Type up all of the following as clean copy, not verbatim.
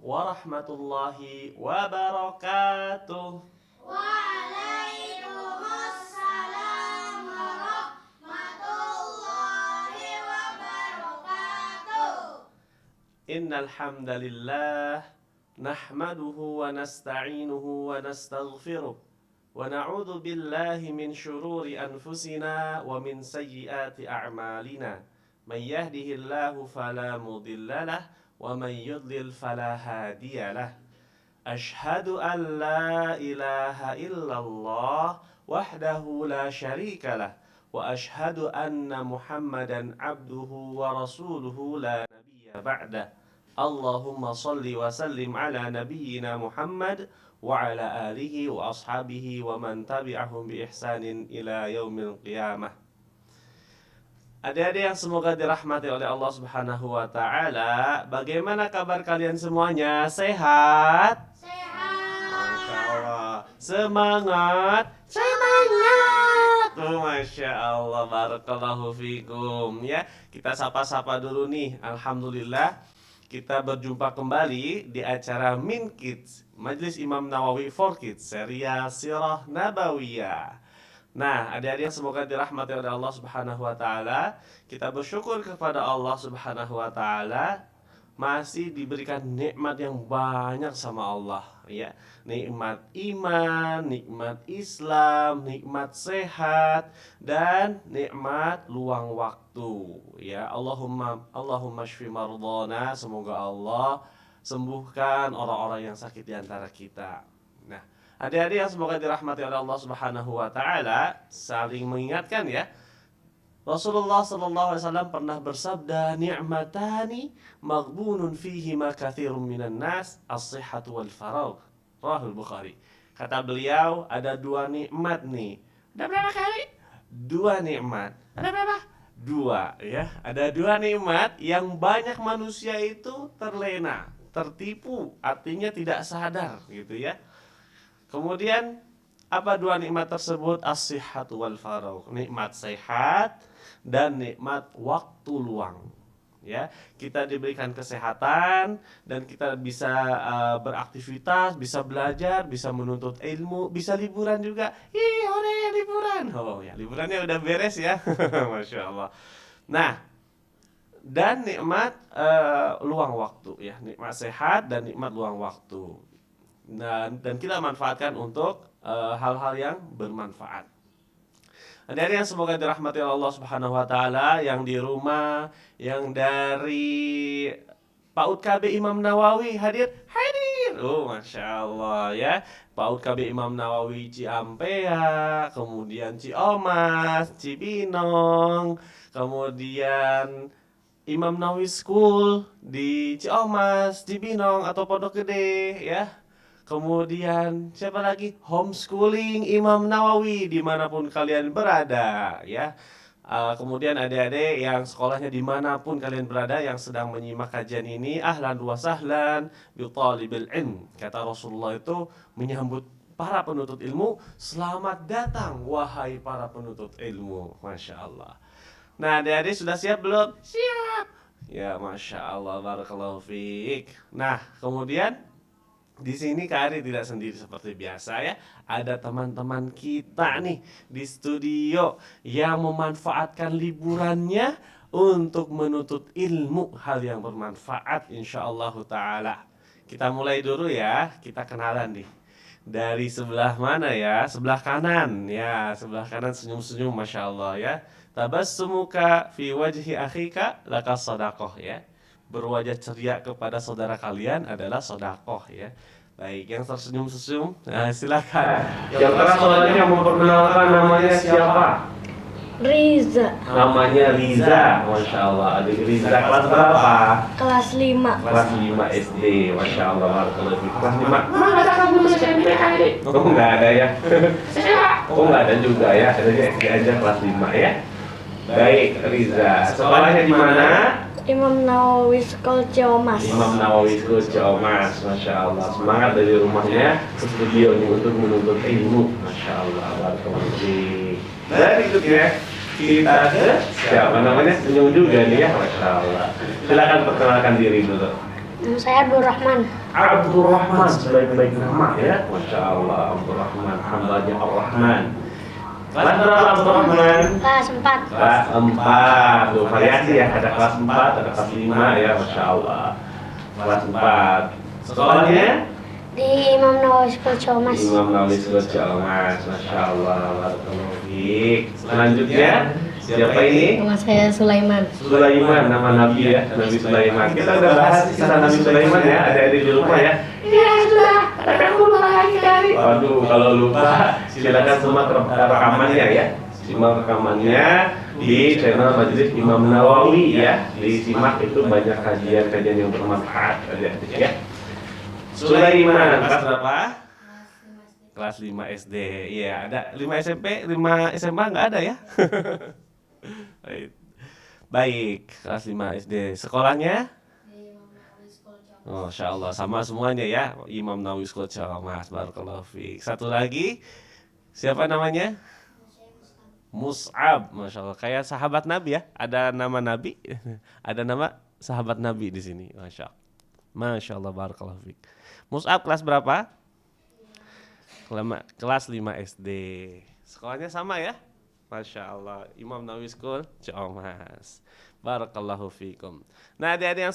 warahmatullahi wabarakatuh. Waalaikumsalam warahmatullahi wabarakatuh. Innal hamdalillah nahmaduhu wa nasta'inuhu wa nastaghfiruh wa na'udzu billahi min shururi anfusina wa min sayyiati a'malina. May yahdihillahu fala mudhillalah wa may yudlil fala hadiyalah. Ashhadu an la ilaha illallah wahdahu la syarikalah wa ashhadu anna Muhammadan abduhu wa rasuluhu la nabiyya ba'dah. Allahumma salli wa sallim ala nabiyyina Muhammad wa ala alihi wa ashabihi wa man tabi'ahum bi ihsanin ila yaumil qiyamah. Adik-adik yang semoga dirahmati oleh Allah Subhanahu wa taala, bagaimana kabar kalian semuanya? Sehat? Masya Allah. Semangat? Semangat. Masya Allah, barakallahu fikum. Ya, kita sapa-sapa dulu nih. Alhamdulillah, kita berjumpa kembali di acara Min Kids, Majelis Imam Nawawi for Kids, serial Sirah Nabawiyah. Nah, adik-adik yang semoga dirahmati oleh Allah Subhanahu wa taala, kita bersyukur kepada Allah Subhanahu wa taala masih diberikan nikmat yang banyak sama Allah, ya. Nikmat iman, nikmat Islam, nikmat sehat, dan nikmat luang waktu, ya. Allahumma shfi mardhana, semoga Allah sembuhkan orang-orang yang sakit di antara kita. Nah, adik-adik yang semoga dirahmati oleh Allah Subhanahu wa taala, saling mengingatkan ya. Rasulullah sallallahu alaihi wasallam pernah bersabda, "Ni'matani maghbunun fihi ma katsirun minan nas, as-sihhatu wal faragh." Rahul Bukhari. Kata beliau, ada dua nikmat nih. Ada berapa kali? Dua nikmat. Ada berapa? Dua, ya. Ada dua nikmat yang banyak manusia itu terlena, tertipu, artinya tidak sadar gitu ya. Kemudian apa dua nikmat tersebut? As-sihhatu wal faragh. Nikmat sehat dan nikmat waktu luang. Ya, kita diberikan kesehatan dan kita bisa beraktivitas, bisa belajar, bisa menuntut ilmu, bisa liburan juga. Ih, ore liburan. Oh ya, liburannya udah beres ya. Masya Allah. Nah, dan nikmat luang waktu ya, nikmat sehat dan nikmat luang waktu. Dan kita manfaatkan untuk hal-hal yang bermanfaat. Dari yang semoga dirahmati Allah Subhanahu wa taala, yang di rumah, yang dari PAUD KB Imam Nawawi hadir. Oh, Masya Allah ya. PAUD KB Imam Nawawi Ciampea, kemudian Ciomas, Cibinong, kemudian Imam Nawawi School di Ciomas, Cibinong atau Pondok Gede ya. Kemudian siapa lagi? Homeschooling Imam Nawawi dimanapun kalian berada ya. Kemudian adik-adik yang sekolahnya dimanapun kalian berada yang sedang menyimak kajian ini, ahlan wa sahlan bi talibil ilm. Kata Rasulullah itu menyambut para penuntut ilmu, selamat datang wahai para penuntut ilmu. Masya Allah. Nah, adik-adik sudah siap belum? Siap. Ya, Masya Allah, barakallahu fiik. Nah, kemudian di sini Kak Ari tidak sendiri seperti biasa ya. Ada teman-teman kita nih di studio yang memanfaatkan liburannya untuk menuntut ilmu, hal yang bermanfaat insyaallah taala. Kita mulai dulu ya. Kita kenalan nih. Dari sebelah mana ya? Sebelah kanan ya. Sebelah kanan senyum-senyum Masya Allah ya. Tabassumuka fi wajhi akhika lakas sadaqah ya. Berwajah ceria kepada saudara kalian adalah sodakoh ya. Baik, yang tersenyum-senyum, nah silakan. Yang keras saudaranya memperkenalkan namanya siapa? Riza. Namanya Riza, Masya Allah. Adik Riza kelas berapa? Kelas 5. Kelas 5 SD, Masya Allah. Kelas 5. Mana ada kamu SMP adik? Oh nggak ada ya? Oh nggak ada juga ya, ada SD aja kelas 5 ya. Baik, Riza. Sekolahnya di mana? Imam Nawawi School Ciomas. Imam Nawawi School Ciomas, Masya Allah. Semangat dari rumahnya ke studio ini untuk menuntut ilmu, Masya Allah. Barakallahu. Dan berikutnya kita ke siapa namanya, senyum juga nih ya, Masya Allah. Silakan perkenalkan diri dulu. Nama saya Abdurrahman. Abdurrahman, sebaik-baik nama ya. Masya Allah, Abdurrahman, hambanya Ar-Rahman. Kelas berapa Abdurrahman? Kelas 4. Kelas 4. Tuh, variasi ya, ada kelas 4, ada kelas 5 ya, Masya Allah. Kelas 4. Sekolahnya? Di Imam Nawawi School Ciamas. Imam Nawawi School Ciamas, Masya Allah. Barakallahu fiik. Selanjutnya, siapa ini? Nama saya Sulaiman. Sulaiman, nama Nabi ya, Nabi Sulaiman. Kita udah bahas kisah Nabi Sulaiman ya, adik-adik di rumah ya. Iya sudah. Aku lagi dari. Waduh, kalau lupa silakan semua rekamannya ya. Simak rekamannya di channel Majelis Imam Nawawi ya. Disimak, itu banyak kajian-kajian yang bermanfaat adik-adik ya. Sulaiman, kelas berapa? Kelas 5 SD. Iya, ada 5 SMP, 5 SMA nggak ada ya? Baik. Baik, kelas 5 SD. Sekolahnya? Oh, Masya Allah, sama semuanya ya. Imam Nawawi School Ciamas, barakallahu fiik. Satu lagi, siapa namanya? Mus'ab, Masya Allah. Kayak sahabat Nabi ya. Ada nama Nabi, ada nama sahabat Nabi di sini. Masya Allah. Masya Allah, barakallahu fiik. Mus'ab kelas berapa? Kelas 5 SD. Sekolahnya sama ya? Masya Allah, Imam Nawawi School Ciamas. Barakallahu fiikum. Nah, adik-adik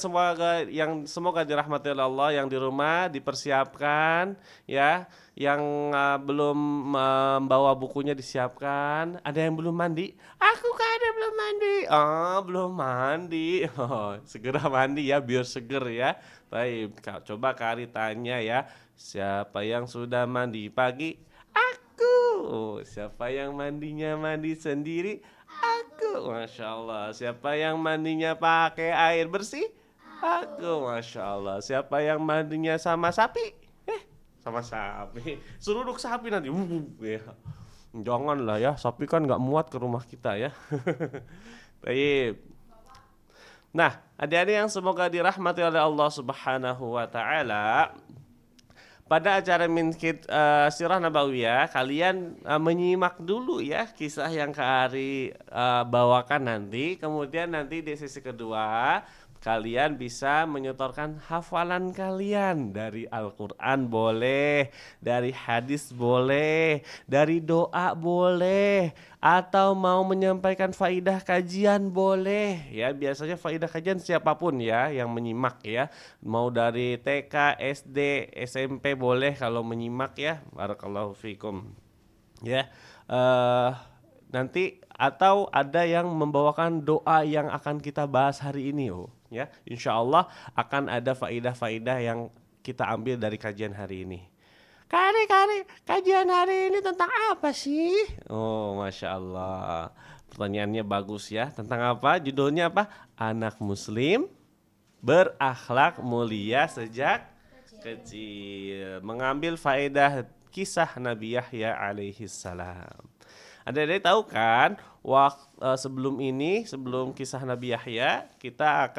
yang semoga dirahmati oleh Allah, yang di rumah dipersiapkan ya, yang belum membawa bukunya disiapkan. Ada yang belum mandi? Aku ada belum mandi. Oh, belum mandi. Oh, segera mandi ya biar seger ya. Baik, coba Kari tanya ya, siapa yang sudah mandi pagi? Aku. Siapa yang mandinya mandi sendiri? Aku. Masya Allah. Siapa yang mandinya pakai air bersih? Aku. Masya Allah. Siapa yang mandinya sama sapi? Sama sapi. Seruduk sapi nanti. Ya. Janganlah ya, sapi kan nggak muat ke rumah kita ya. Baik. Nah, adik-adik yang semoga dirahmati oleh Allah Subhanahu wa taala. Pada acara Minkit Sirah Nabawiyah, kalian menyimak dulu ya kisah yang Kak Ari bawakan nanti. Kemudian nanti di sesi kedua, kalian bisa menyetorkan hafalan kalian dari Al-Quran boleh, dari hadis boleh, dari doa boleh, atau mau menyampaikan faidah kajian boleh ya. Biasanya faidah kajian siapapun ya yang menyimak ya, mau dari TK, SD, SMP boleh kalau menyimak ya. Barakallahu fikum ya. Nanti atau ada yang membawakan doa yang akan kita bahas hari ini ya. Insya Allah akan ada faidah-faidah yang kita ambil dari kajian hari ini. Kari, kajian hari ini tentang apa sih? Oh, Masya Allah. Pertanyaannya bagus ya. Tentang apa? Judulnya apa? Anak Muslim berakhlak mulia sejak kecil. Mengambil faedah kisah Nabi Yahya alaihi salam. Adik-adik tahu kan? Sebelum kisah Nabi Yahya, kita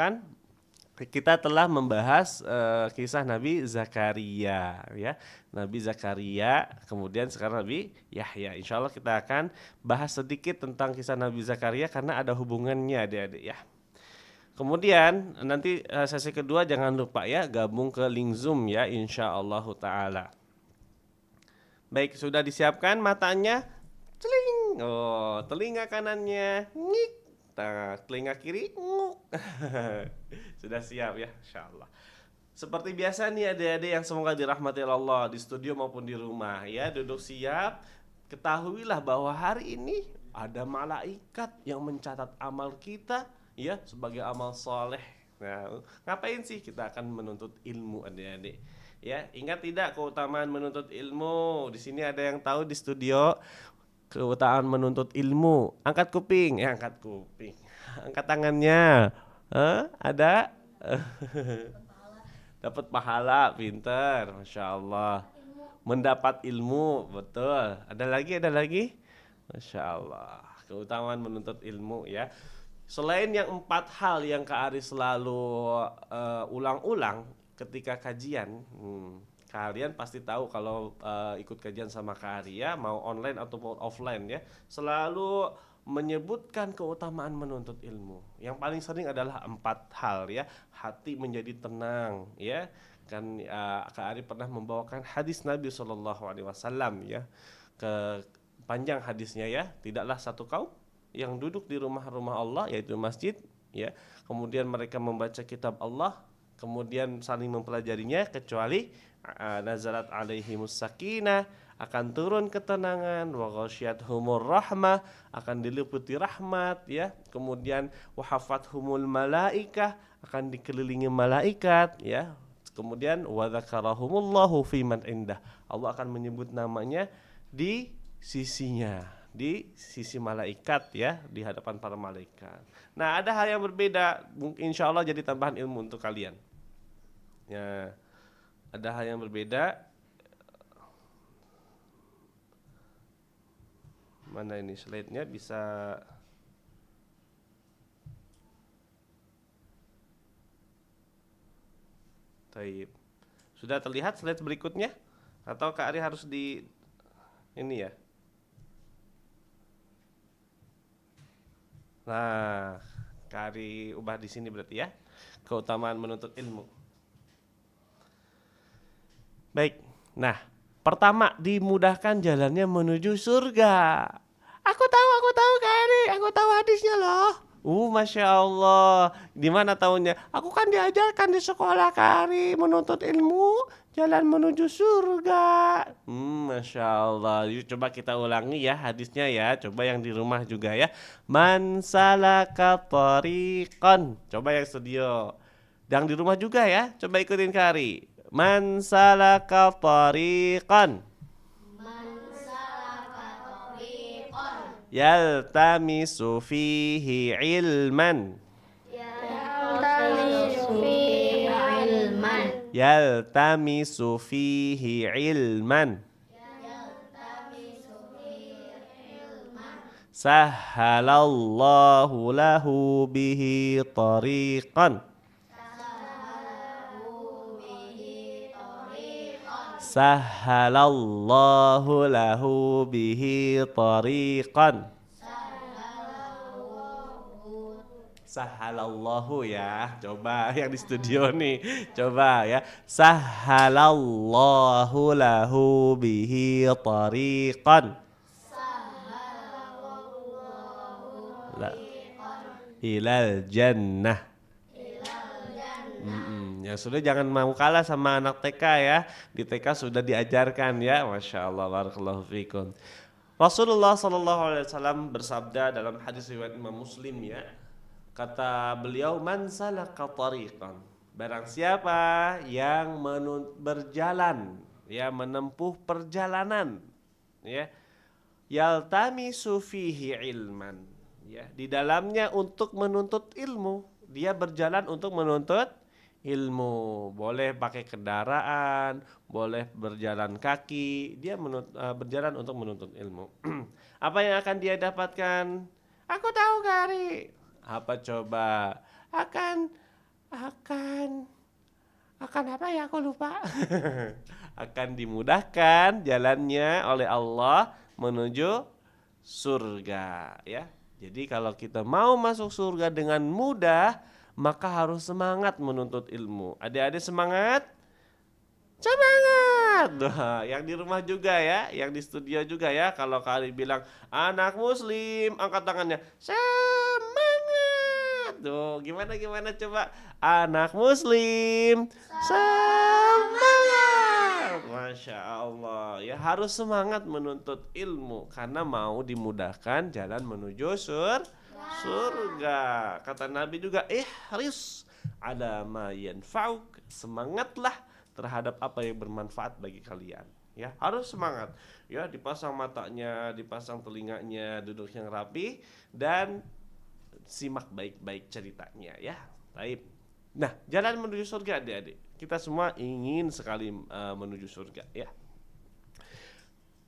telah membahas kisah Nabi Zakaria ya. Nabi Zakaria, kemudian sekarang Nabi Yahya. Insya Allah kita akan bahas sedikit tentang kisah Nabi Zakaria karena ada hubungannya adik-adik ya. Kemudian nanti sesi kedua jangan lupa ya gabung ke link Zoom ya, insya Allah ta'ala. Baik, sudah disiapkan matanya? Celing. Oh, telinga kanannya ngik. Nah, telinga kiri nguk. Sudah siap ya, insyaallah. Seperti biasa nih adik-adik yang semoga dirahmati Allah di studio maupun di rumah ya, duduk siap. Ketahuilah bahwa hari ini ada malaikat yang mencatat amal kita ya sebagai amal soleh. Nah, ngapain sih kita akan menuntut ilmu adik-adik? Ya, ingat tidak keutamaan menuntut ilmu? Di sini ada yang tahu di studio keutamaan menuntut ilmu? Angkat kuping, angkat kuping. Angkat tangannya. Ada? Dapat pahala, pinter, masya Allah. Mendapat ilmu, betul. Ada lagi? Masya Allah. Keutamaan menuntut ilmu ya. Selain yang 4 hal yang Kak Ari selalu ulang-ulang ketika kajian, kalian pasti tahu kalau ikut kajian sama Kak Ari ya, mau online atau mau offline ya, selalu menyebutkan keutamaan menuntut ilmu. Yang paling sering adalah 4 hal ya. Hati menjadi tenang ya. Kan Kak Ari pernah membawakan hadis Nabi SAW ya. Panjang hadisnya ya. Tidaklah satu kaum yang duduk di rumah-rumah Allah, yaitu masjid ya. Kemudian mereka membaca kitab Allah, kemudian saling mempelajarinya, kecuali nazalat alaihimus sakinah, akan turun ketenangan, wa ghasyiyatuhumur rahmah, akan diliputi rahmat ya. Kemudian wa hafathumul malaikah, akan dikelilingi malaikat ya. Kemudian wa dzakarahumullahu fi man indah, Allah akan menyebut namanya di sisinya, di sisi malaikat ya, di hadapan para malaikat. Nah, ada hal yang berbeda, insya Allah jadi tambahan ilmu untuk kalian ya. Ada hal yang berbeda. Mana ini slide-nya, bisa Taib. Sudah terlihat slide berikutnya atau Kak Ari harus di ini ya? Nah, Kak Ari ubah di sini berarti ya. Keutamaan menuntut ilmu. Baik. Nah, pertama, dimudahkan jalannya menuju surga. Aku tahu Kak Ari, aku tahu hadisnya loh. Masya Allah. Di mana tahunya? Aku kan diajarkan di sekolah Kak Ari, menuntut ilmu, jalan menuju surga. Masya Allah. Yuk coba kita ulangi ya hadisnya ya. Coba yang di rumah juga ya. Man salaka tariqan. Coba yang studio. Yang di rumah juga ya. Coba ikutin Kak Ari. Man salaka tariqan. Yaltamisu fihi ilman. Yaltamisu fihi ilman. Sahhalallahu lahu bihi tariqan. Sahhalallahu lahu bihi tariqan. Sahhalallahu ya. Coba yang di studio nih. Coba ya. Sahhalallahu lahu bihi tariqan. Ilal jannah. Ya sudah, jangan mau kalah sama anak TK ya. Di TK sudah diajarkan ya. Masya Allah, barakallahu fikum. Rasulullah SAW bersabda dalam hadis riwayat Imam Muslim ya. Kata beliau, man salaka tariqan, barang siapa yang berjalan ya, menempuh perjalanan ya, yaltamisu fihi ilman ya, di dalamnya untuk menuntut ilmu. Dia berjalan untuk menuntut ilmu, boleh pakai kendaraan, boleh berjalan kaki, dia berjalan untuk menuntut ilmu. Apa yang akan dia dapatkan? Aku tahu Kari. Apa coba? Akan apa ya, aku lupa. Akan dimudahkan jalannya oleh Allah menuju surga ya. Jadi kalau kita mau masuk surga dengan mudah, maka harus semangat menuntut ilmu. Adik-adik semangat? Semangat! Nah, yang di rumah juga ya, yang di studio juga ya. Kalau kali bilang anak muslim, angkat tangannya. Semangat! Tuh, gimana coba? Anak muslim, semangat! Masya Allah. Ya harus semangat menuntut ilmu karena mau dimudahkan jalan menuju surga. Kata Nabi juga, ihris ala ma yanfa'uk, semangatlah terhadap apa yang bermanfaat bagi kalian. Ya, harus semangat. Ya, dipasang matanya, dipasang telinganya, duduk yang rapi dan simak baik-baik ceritanya ya. Baik. Nah, jalan menuju surga adik-adik. Kita semua ingin sekali menuju surga ya.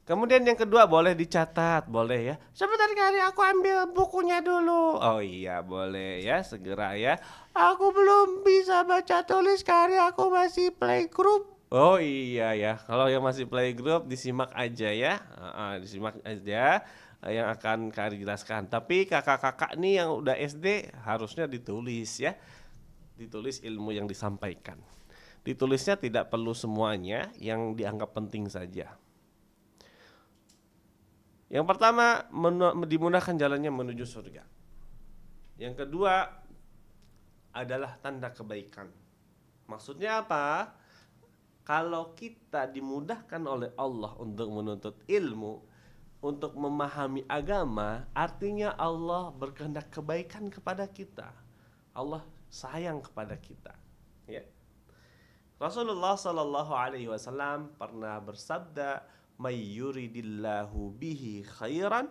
Kemudian yang kedua, boleh dicatat, boleh ya. Sebentar kali aku ambil bukunya dulu. Oh iya, boleh ya, segera ya. Aku belum bisa baca tulis kali, aku masih playgroup. Oh iya ya, kalau yang masih playgroup disimak aja ya, disimak aja yang akan Kak Ari jelaskan. Tapi kakak-kakak nih yang udah SD harusnya ditulis ya, ditulis ilmu yang disampaikan. Ditulisnya tidak perlu semuanya, yang dianggap penting saja. Yang pertama, dimudahkan jalannya menuju surga. Yang kedua adalah tanda kebaikan. Maksudnya apa? Kalau kita dimudahkan oleh Allah untuk menuntut ilmu, untuk memahami agama, artinya Allah berkehendak kebaikan kepada kita. Allah sayang kepada kita. Ya. Rasulullah Shallallahu Alaihi Wasallam pernah bersabda, "May yuridillahu bihi khairan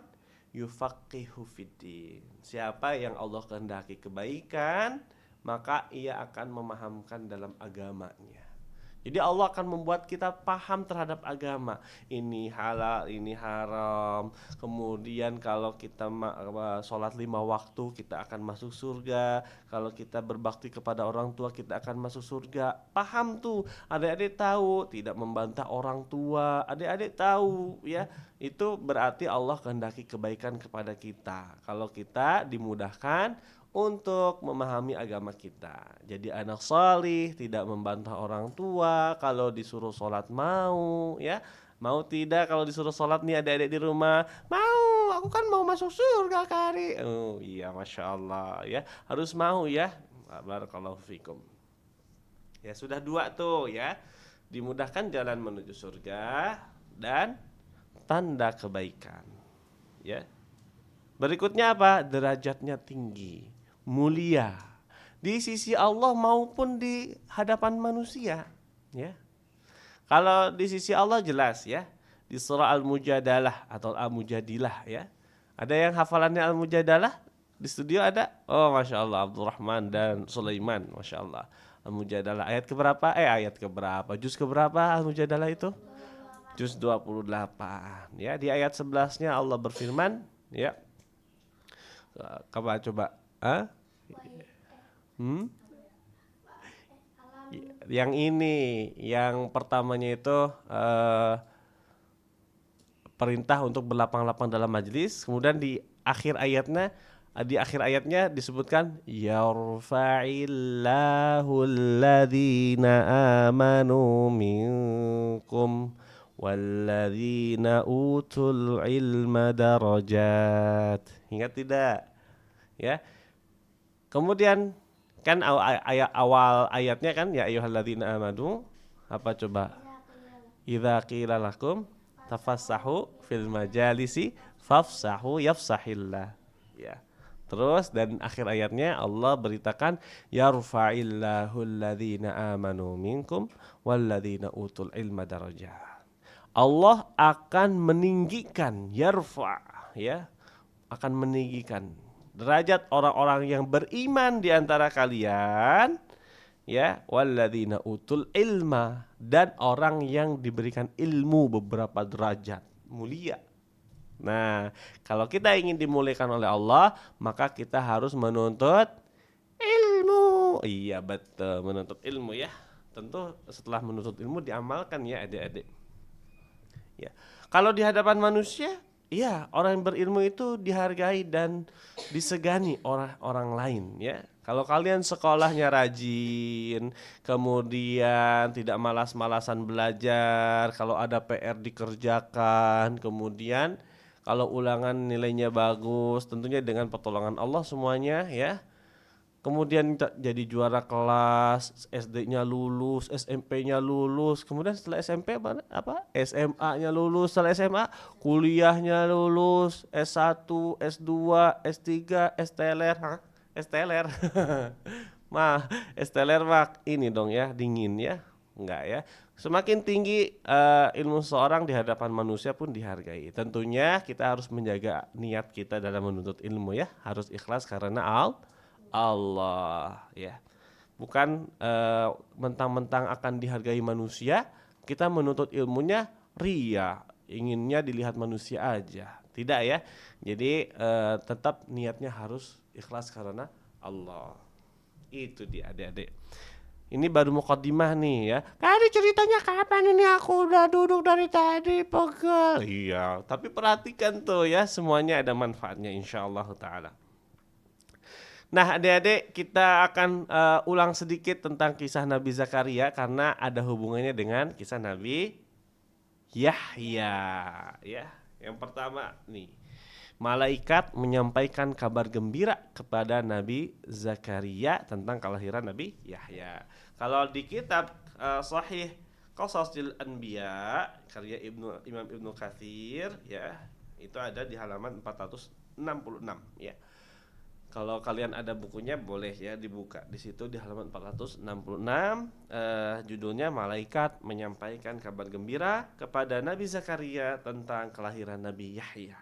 yufaqihu fiddin." Siapa yang Allah kehendaki kebaikan, maka ia akan memahamkan dalam agamanya. Jadi Allah akan membuat kita paham terhadap agama. Ini halal, ini haram. Kemudian kalau kita sholat 5 waktu, kita akan masuk surga. Kalau kita berbakti kepada orang tua, kita akan masuk surga. Paham tuh, adik-adik tahu. Tidak membantah orang tua, adik-adik tahu ya. Itu berarti Allah kehendaki kebaikan kepada kita. Kalau kita dimudahkan untuk memahami agama kita. Jadi anak salih, tidak membantah orang tua, kalau disuruh sholat mau, ya. Mau tidak kalau disuruh sholat nih adik-adik di rumah? Mau, aku kan mau masuk surga Kari. Oh iya, Masya Allah ya. Harus mau ya. Barakallahu fikum. Ya sudah 2 tuh ya. Dimudahkan jalan menuju surga dan tanda kebaikan. Ya. Berikutnya apa? Derajatnya tinggi, mulia di sisi Allah maupun di hadapan manusia ya. Kalau di sisi Allah jelas ya, di surah Al-Mujadalah atau Al-Mujadilah ya. Ada yang hafalannya Al-Mujadalah? Di studio ada? Oh Masya Allah, Abdurrahman dan Sulaiman, Masya Allah. Al-Mujadalah ayat keberapa? Ayat keberapa? Juz keberapa Al-Mujadalah itu? Juz 28 ya. Di ayat 11-nya Allah berfirman ya. Coba Yang ini, yang pertamanya itu perintah untuk berlapang-lapang dalam majlis. Kemudian di akhir ayatnya disebutkan yarfa'illahu alladhina amanu minkum walladzina utul ilma darajat. Ingat tidak? Ya. Kemudian kan awal ayatnya kan ya ayyuhalladzina amanu, apa coba? Idza qila lakum tafassahu fil majalisi fafsahu yafsahillah. Ya. Terus dan akhir ayatnya Allah beritakan yarfa'illahu alladzina amanu minkum walladzina utul ilma darajat. Allah akan meninggikan, yarfa ya, akan meninggikan derajat orang-orang yang beriman di antara kalian ya, walladzina utul ilma, dan orang yang diberikan ilmu beberapa derajat mulia. Nah, kalau kita ingin dimuliakan oleh Allah, maka kita harus menuntut ilmu. Iya betul, menuntut ilmu ya. Tentu setelah menuntut ilmu diamalkan ya adik-adik. Ya. Kalau di hadapan manusia, iya, orang yang berilmu itu dihargai dan disegani orang lain ya. Kalau kalian sekolahnya rajin, kemudian tidak malas-malasan belajar, kalau ada PR dikerjakan, kemudian kalau ulangan nilainya bagus, tentunya dengan pertolongan Allah semuanya ya. Kemudian jadi juara kelas, SD-nya lulus, SMP-nya lulus, kemudian setelah SMP apa? SMA-nya lulus, setelah SMA kuliahnya lulus, S1, S2, S3, STLR, STLR. STLR mah ini dong ya, dingin ya. Enggak ya. Semakin tinggi ilmu seorang di hadapan manusia pun dihargai. Tentunya kita harus menjaga niat kita dalam menuntut ilmu ya, harus ikhlas karena Allah ya, bukan mentang-mentang akan dihargai manusia kita menuntut ilmunya ria, inginnya dilihat manusia aja, tidak ya. Jadi tetap niatnya harus ikhlas karena Allah. Itu dia adik-adik. Ini baru mukaddimah nih ya. Kali ceritanya kapan ini, aku udah duduk dari tadi pegel. Iya, tapi perhatikan tuh ya, semuanya ada manfaatnya insyaallah taala. Nah, adik-adik, kita akan ulang sedikit tentang kisah Nabi Zakaria karena ada hubungannya dengan kisah Nabi Yahya. Ya, yang pertama nih, malaikat menyampaikan kabar gembira kepada Nabi Zakaria tentang kelahiran Nabi Yahya. Kalau di kitab Sahih Qasasil Anbiya karya Imam Ibnu Katsir ya, itu ada di halaman 466 ya. Kalau kalian ada bukunya boleh ya dibuka. Di situ di halaman 466 judulnya malaikat menyampaikan kabar gembira kepada Nabi Zakaria tentang kelahiran Nabi Yahya.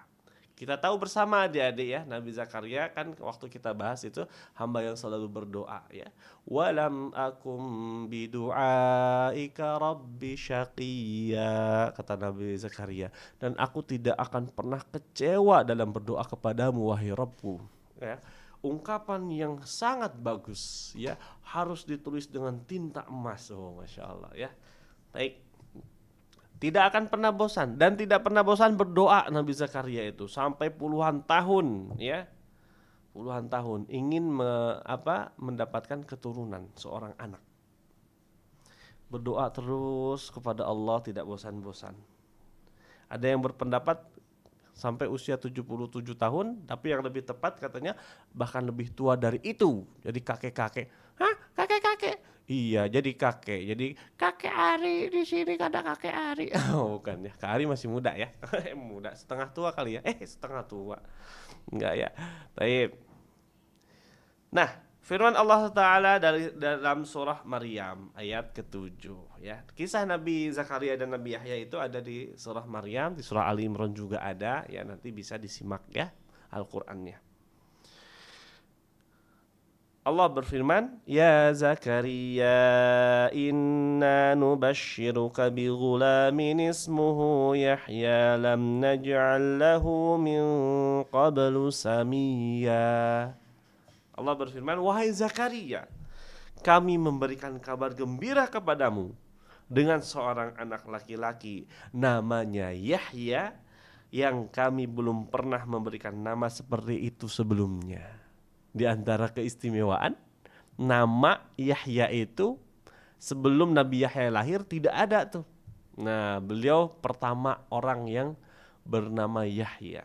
Kita tahu bersama adik-adik ya, Nabi Zakaria kan waktu kita bahas itu hamba yang selalu berdoa ya. Walam akum bidu'aika rabbi syaqiyya, kata Nabi Zakaria, dan aku tidak akan pernah kecewa dalam berdoa kepadamu wahai Rabbku ya. Ungkapan yang sangat bagus ya, harus ditulis dengan tinta emas. Oh, Masya Allah ya. Baik. Tidak akan pernah bosan dan tidak pernah bosan berdoa Nabi Zakaria itu sampai puluhan tahun ya. Puluhan tahun ingin mendapatkan keturunan seorang anak. Berdoa terus kepada Allah tidak bosan-bosan. Ada yang berpendapat sampai usia 77 tahun, tapi yang lebih tepat katanya bahkan lebih tua dari itu. Jadi kakek-kakek. Hah? Kakek-kakek? Iya, jadi kakek. Jadi kakek Ari di sini, ada kakek Ari. Oh, bukan ya. Kak Ari masih muda ya. Muda, setengah tua kali ya. Setengah tua. Enggak ya. Baik. Nah, firman Allah Ta'ala dalam surah Maryam ayat ke-7 ya. Kisah Nabi Zakaria dan Nabi Yahya itu ada di surah Maryam, di surah Ali Imran juga ada ya, nanti bisa disimak ya Al-Qur'annya. Allah berfirman, "Ya Zakaria, inna nubashshiruka bi ghulamin ismuhu Yahya lam naj'al lahu min qablu samiyya." Allah berfirman, "Wahai Zakaria, kami memberikan kabar gembira kepadamu dengan seorang anak laki-laki namanya Yahya yang kami belum pernah memberikan nama seperti itu sebelumnya." Di antara keistimewaan, nama Yahya itu sebelum Nabi Yahya lahir tidak ada tuh. Nah, beliau pertama orang yang bernama Yahya.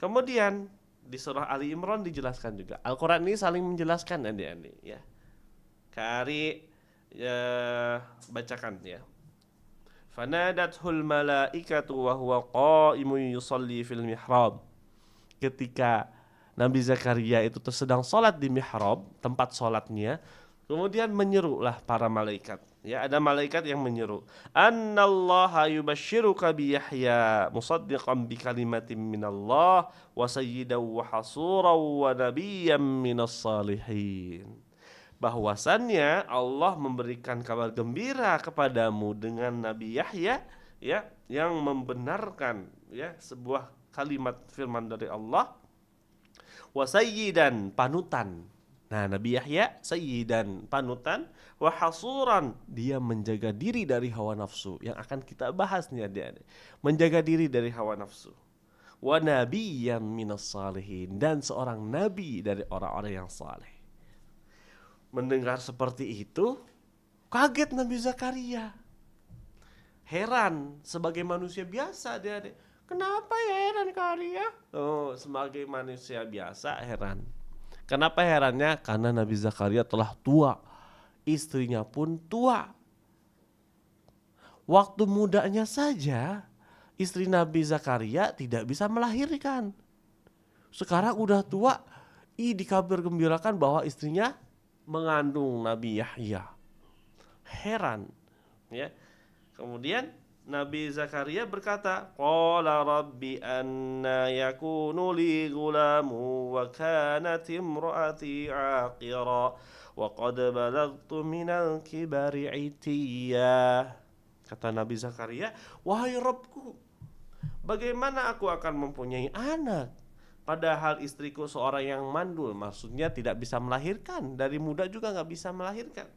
Kemudian di surah Ali Imran dijelaskan juga. Al-Quran ini saling menjelaskan adik-adik ya. Kari bacakan ya. Fanadathul malaikatu wa huwa qa'imun yusalli fil mihrab. Ketika Nabi Zakaria itu sedang sholat di mihrab, tempat sholatnya, kemudian menyerulah para malaikat. Ya, ada malaikat yang menyeru, "Annallaha yubashshiruka bi Yahya musaddiqan bi kalimatin minallah wa sayyidan wa hasuran wa nabiyyan minas salihin." Bahwasannya Allah memberikan kabar gembira kepadamu dengan Nabi Yahya ya, yang membenarkan ya sebuah kalimat firman dari Allah, wa sayyidan, panutan. Nah, Nabi Yahya sayyidan, panutan, wa hasuran, dia menjaga diri dari hawa nafsu, yang akan kita bahas nih adik-adik. Menjaga diri dari hawa nafsu. Wa nabiyyan minas salihin, dan seorang nabi dari orang-orang yang saleh. Mendengar seperti itu, kaget Nabi Zakaria. Heran sebagai manusia biasa adik-adik. Kenapa ya heran kali ya? Oh, sebagai manusia biasa heran. Kenapa herannya? Karena Nabi Zakaria telah tua, istrinya pun tua. Waktu mudanya saja istri Nabi Zakaria tidak bisa melahirkan. Sekarang udah tua, dikabar gembirakan bahwa istrinya mengandung Nabi Yahya. Heran, ya. Kemudian Nabi Zakaria berkata, "Qala rabbi anna yakunu li gulamu wa kanat imraati aqira wa qad balagtu minal kibari itiyah." Kata Nabi Zakaria, "Wahai Rabbku, bagaimana aku akan mempunyai anak Padahal istriku seorang yang mandul, maksudnya tidak bisa melahirkan, dari muda juga nggak bisa melahirkan.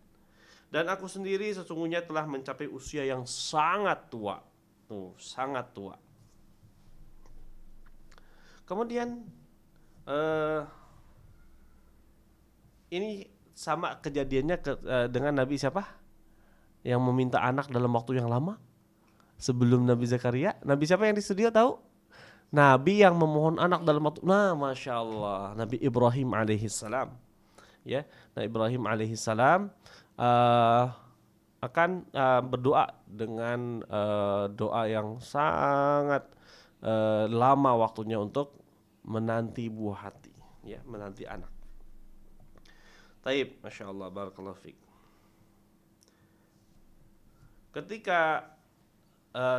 Dan aku sendiri sesungguhnya telah mencapai usia yang sangat tua. Tuh, sangat tua. Kemudian ini sama kejadiannya dengan Nabi siapa? Yang meminta anak dalam waktu yang lama sebelum Nabi Zakaria. Nabi siapa yang di studio tahu? Nabi yang memohon anak dalam waktu. Nah, masya Allah, Nabi Ibrahim alaihissalam. Ya, Nabi Ibrahim alaihissalam akan berdoa dengan doa yang sangat lama waktunya untuk menanti buah hati, ya, menanti anak. Taib, masya Allah, barakallahu fiik. Ketika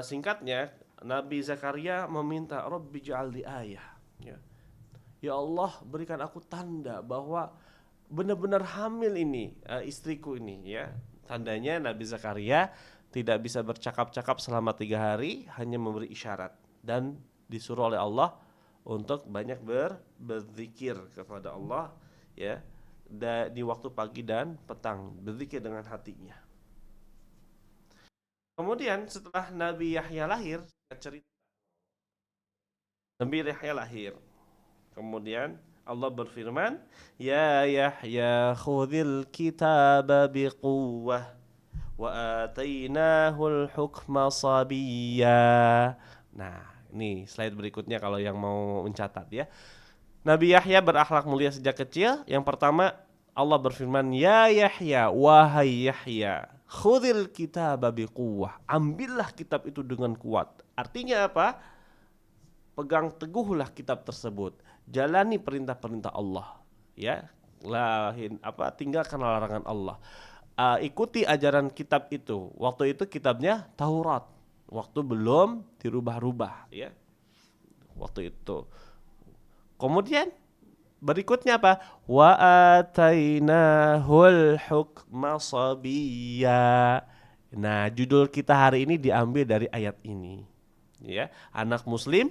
singkatnya Nabi Zakaria meminta Rabbi ja'alli ayah, ya. Ya Allah, berikan aku tanda bahwa benar-benar hamil ini istriku ini, ya. Tandanya Nabi Zakaria tidak bisa bercakap-cakap selama 3 hari, hanya memberi isyarat dan disuruh oleh Allah untuk banyak berzikir kepada Allah, ya, di waktu pagi dan petang, berzikir dengan hatinya. Kemudian setelah Nabi Yahya lahir, cerita Nabi Yahya lahir. Kemudian Allah berfirman, "Ya Yahya khudhil kitaba biquwwah wa atainahul hukma sabiyya." Nah, ini slide berikutnya kalau yang mau mencatat, ya. Nabi Yahya berakhlak mulia sejak kecil. Yang pertama, Allah berfirman, "Ya Yahya, wahai Yahya, khudhil kitaba biquwwah." Ambillah kitab itu dengan kuat. Artinya apa? Pegang teguhlah kitab tersebut. Jalani perintah-perintah Allah, ya. Tinggalkan larangan Allah. Ikuti ajaran kitab itu. Waktu itu kitabnya Taurat. Waktu belum dirubah-rubah, ya. Waktu itu. Kemudian berikutnya apa? Wa atainahul hukma sabiyya. Nah, judul kita hari ini diambil dari ayat ini, ya. Anak muslim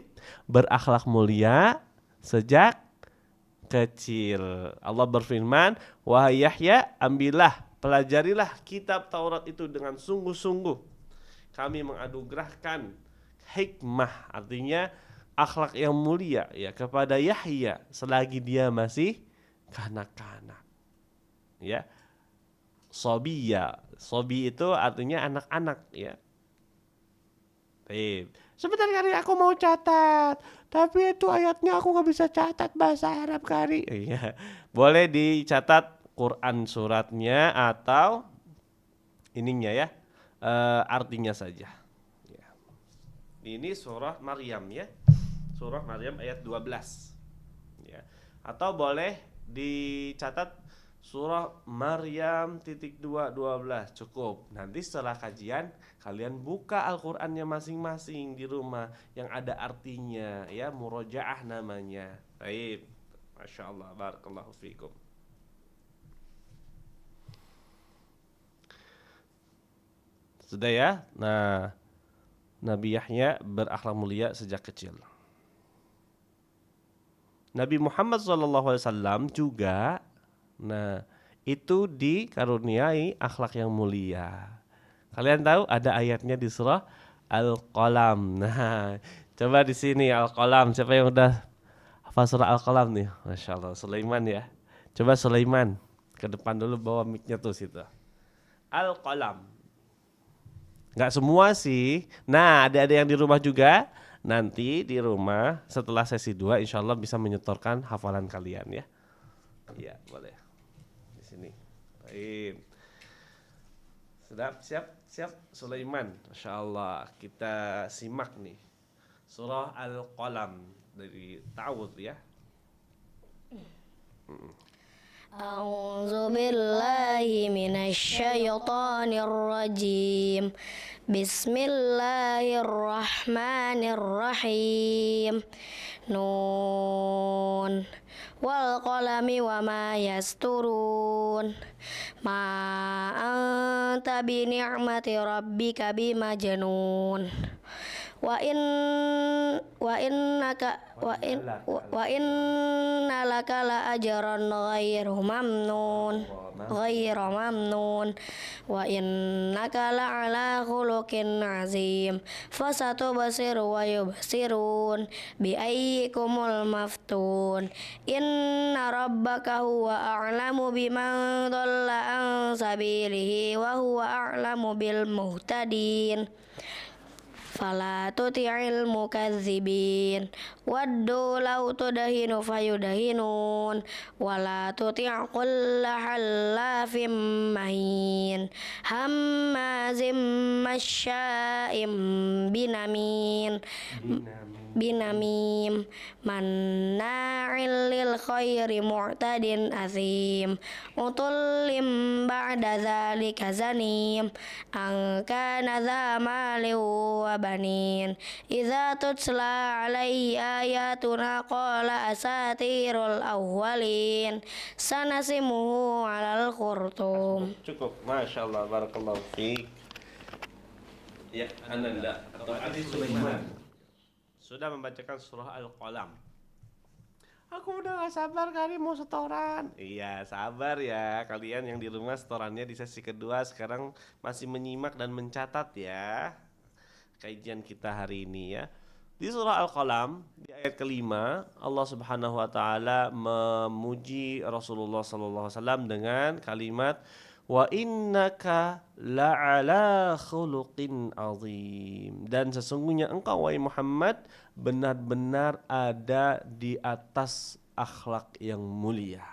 berakhlak mulia sejak kecil. Allah berfirman, "Wahai Yahya, ambillah, pelajarilah kitab Taurat itu dengan sungguh-sungguh. Kami menganugerahkan hikmah," artinya akhlak yang mulia, ya, kepada Yahya selagi dia masih kanak-kanak, ya. Sobiya, sobi itu artinya anak-anak, ya. Sebentar Kari, aku mau catat, tapi itu ayatnya aku nggak bisa catat bahasa Arab, Kari. Iya, boleh dicatat Quran suratnya atau ininya, ya, artinya saja. Ya. Ini surah Maryam, ya. Surah Maryam ayat 12, ya. Atau boleh dicatat surah Maryam .2:12 cukup. Nanti setelah kajian kalian buka Al-Qur'annya masing-masing di rumah yang ada artinya, ya, murojaah namanya. Baik. Masya Allah, barakallahu fiikum. Sudah, ya. Nah, Nabi Yahya berakhlak mulia sejak kecil. Nabi Muhammad SAW juga, nah, itu dikaruniai akhlak yang mulia. Kalian tahu ada ayatnya di surah Al-Qalam. Nah, coba di sini Al-Qalam. Siapa yang udah hafal surah Al-Qalam nih? Masya Allah, Sulaiman, ya. Coba Sulaiman ke depan dulu, bawa mic-nya tuh situ. Al-Qalam. Nggak semua sih. Nah, ada yang di rumah juga. Nanti di rumah setelah sesi 2 insya Allah bisa menyetorkan hafalan kalian, ya. Iya, boleh. Di sini. Baik. Sudah siap Sulaiman. Masya Allah, kita simak nih surah Al-Qalam dari Ta'awudz, ya. A'udzu billahi minasyaitonir rajim. Bismillahirrahmanirrahim. Nun wal qalami wa ma yasturun. Ma anta bi ni'mati rabbika bimajnun. wa inna laka la ajran ghairu mamnun wa innaka la ala khuluqin azim fasatubsiru wa yubsirun bi ayyikumul maftun inna rabbaka huwa a'lamu biman dhalla an sabilihi wa huwa a'lamu bil muhtadin fala tuti'il mukazzibin waddu law tudahinu fayudahinun wala tuti' kulla hallafim mahin hammazim masya'im binamim manna'il lil khairi mu'tadin azim utullim ba'da zalika zanim an kana dha malin wa banin idza tutla alaihi ayatuna qala asatirul awwalin sanasimuhu alal khurtum. Cukup, Masya Allah, barakallahu fiik. Ya, Ananda atau Adi Sulaiman sudah membacakan surah Al-Qalam. Aku udah gak sabar kali mau setoran. Iya, sabar ya kalian yang di rumah, setorannya di sesi kedua. Sekarang masih menyimak dan mencatat ya kajian kita hari ini ya. Di surah Al-Qalam di ayat kelima, Allah Subhanahu wa taala memuji Rasulullah sallallahu alaihi wasallam dengan kalimat wa innaka la'ala khuluqin azim, dan sesungguhnya engkau wahai Muhammad benar-benar ada di atas akhlak yang mulia.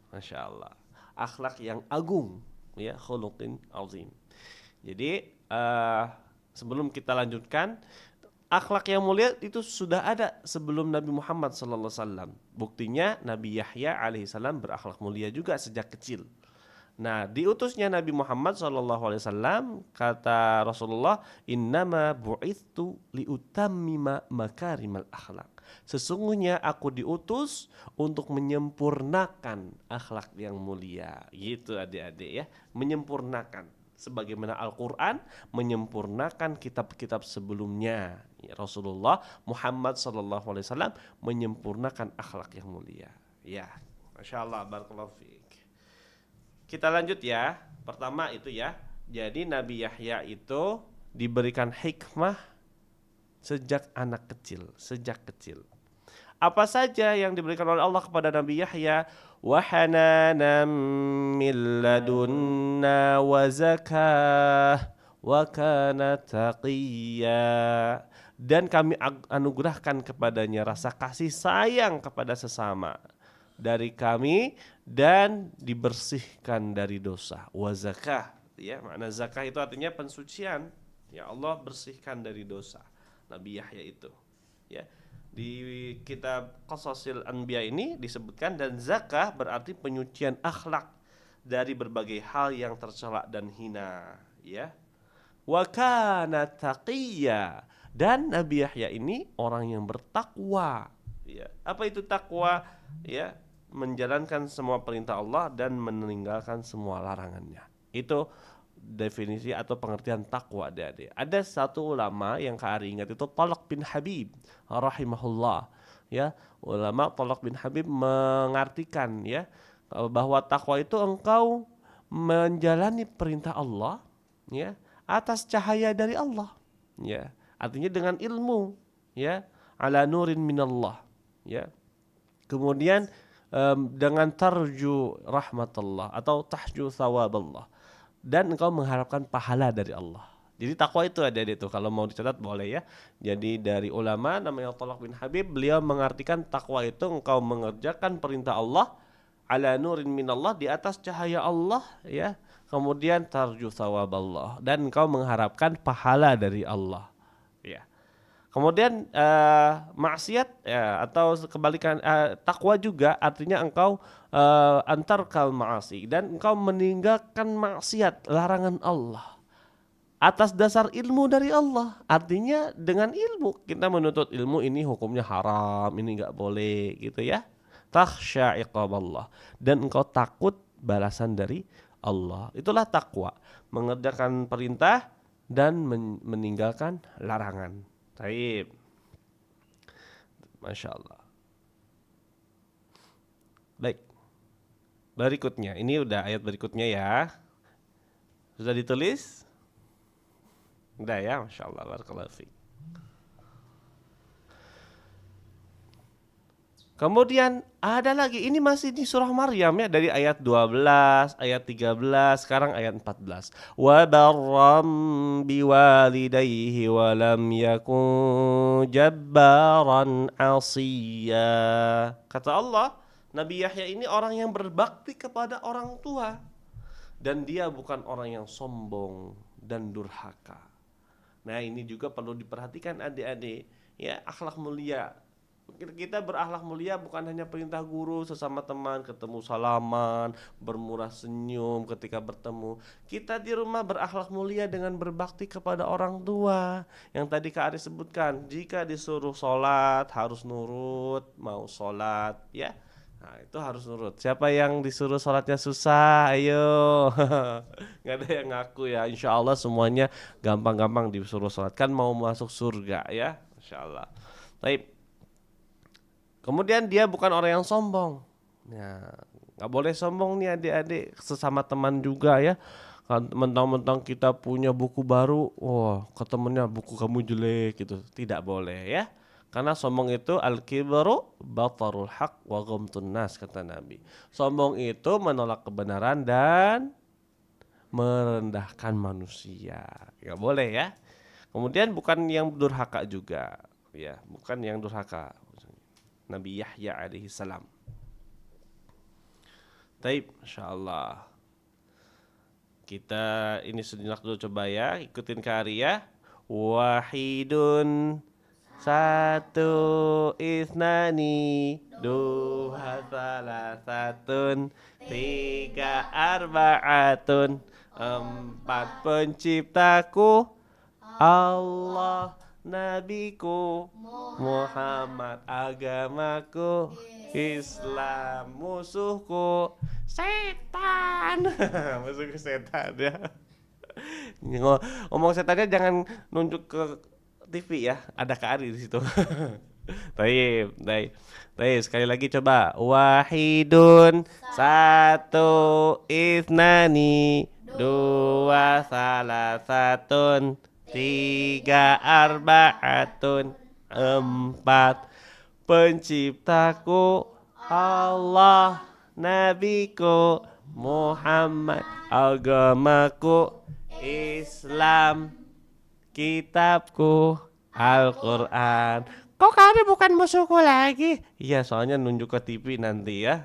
Masya Allah, akhlak yang agung ya, khuluqin azim. Jadi sebelum kita lanjutkan, akhlak yang mulia itu sudah ada sebelum Nabi Muhammad sallallahu alaihi wasallam. Buktinya Nabi Yahya alaihissalam berakhlak mulia juga sejak kecil. Nah, diutusnya Nabi Muhammad SAW, kata Rasulullah, innama bu'ithu liutammima makarimal akhlak. Sesungguhnya aku diutus untuk menyempurnakan akhlak yang mulia. Gitu adik-adik ya, menyempurnakan. Sebagaimana Al-Quran menyempurnakan kitab-kitab sebelumnya, Rasulullah Muhammad SAW menyempurnakan akhlak yang mulia. Ya, Masya Allah, barakallahu fiik. Kita lanjut ya. Pertama itu ya, jadi Nabi Yahya itu diberikan hikmah sejak anak kecil, sejak kecil. Apa saja yang diberikan oleh Allah kepada Nabi Yahya? Wa hananan min ladunna wa zakah wa kana taqiyya, dan kami anugerahkan kepadanya rasa kasih sayang kepada sesama dari kami dan dibersihkan dari dosa. Wa zakah ya, makna zakah itu artinya pensucian. Ya, Allah bersihkan dari dosa Nabi Yahya itu. Ya. Di kitab Qasasil Anbiya ini disebutkan, dan zakah berarti penyucian akhlak dari berbagai hal yang tercela dan hina, ya. Wa kana taqiyya, dan Nabi Yahya ini orang yang bertakwa, ya. Apa itu takwa? Ya, menjalankan semua perintah Allah dan meninggalkan semua larangannya. Itu definisi atau pengertian takwa, adik-adik. Ada satu ulama yang Kak Ari ingat, itu Talaq bin Habib rahimahullah. Ya, ulama Talaq bin Habib mengartikan ya bahwa takwa itu engkau menjalani perintah Allah ya atas cahaya dari Allah. Ya, artinya dengan ilmu ya, ala nurin minallah ya. Kemudian dengan tarju rahmatullah atau tahju thawaballah, dan engkau mengharapkan pahala dari Allah. Jadi takwa itu ada itu, kalau mau dicatat boleh ya. Jadi dari ulama namanya Talaq bin Habib, beliau mengartikan takwa itu engkau mengerjakan perintah Allah ala nurin minallah, di atas cahaya Allah ya. Kemudian tarju thawaballah, dan engkau mengharapkan pahala dari Allah ya. Kemudian maksiat ya, atau kebalikan takwa juga artinya engkau antarkal ma'asi, dan engkau meninggalkan maksiat, larangan Allah atas dasar ilmu dari Allah. Artinya dengan ilmu kita menuntut ilmu, ini hukumnya haram, ini enggak boleh gitu ya. Takhsya iqaballah, dan engkau takut balasan dari Allah. Itulah takwa, mengerjakan perintah dan meninggalkan larangan. Baik. Masya Allah. Baik. Berikutnya, ini udah ayat berikutnya ya. Sudah ditulis? Udah ya, Masya Allah. Barakallahu fiik. Kemudian ada lagi, ini masih di surah Maryam ya, dari ayat 12, ayat 13, sekarang ayat 14. Wa barram biwalidayhi wa lam yakun jabbaran asiya. Kata Allah, Nabi Yahya ini orang yang berbakti kepada orang tua dan dia bukan orang yang sombong dan durhaka. Nah, ini juga perlu diperhatikan adik-adik, ya, akhlak mulia. Kita berakhlak mulia bukan hanya perintah guru sesama teman, ketemu salaman, bermurah senyum ketika bertemu. Kita di rumah berakhlak mulia dengan berbakti kepada orang tua. Yang tadi Kak Ari sebutkan, jika disuruh sholat harus nurut, mau sholat ya. Nah, itu harus nurut. Siapa yang disuruh sholatnya susah? Ayo. Nggak ada yang ngaku ya. Insya Allah semuanya gampang-gampang disuruh sholat. Kan mau masuk surga ya. Insya Allah. Baik. Kemudian dia bukan orang yang sombong. Ya, nggak boleh sombong nih adik-adik, sesama teman juga ya. Kan mentang-mentang kita punya buku baru, wah, ke temennya buku kamu jelek gitu. Tidak boleh ya. Karena sombong itu al-kibru batarul haq wa ghamtun nas, kata Nabi. Sombong itu menolak kebenaran dan merendahkan manusia. Nggak boleh ya. Kemudian bukan yang durhaka juga, ya, bukan yang durhaka. Nabi Yahya alaihi salam. Taib, insyaallah. Kita ini sejenak dulu coba ya, ikutin karya. Wahidun, satu, isnani, dua, salasatun, tiga, arba'atun, empat, penciptaku Allah, nabiku Muhammad, agamaku Islam, musuhku setan. Musuhku setan ya. Ngomong setannya jangan nunjuk ke TV ya, ada Kak Ari di situ. Baik, baik. Baik, sekali lagi coba. Wahidun, satu, isnani, dua, salasatun, tiga, arba'atun, empat, penciptaku Allah, nabiku Muhammad, agamaku Islam, kitabku Al-Quran. Kok kami bukan musuhku lagi? Iya, soalnya nunjuk ke TV nanti ya.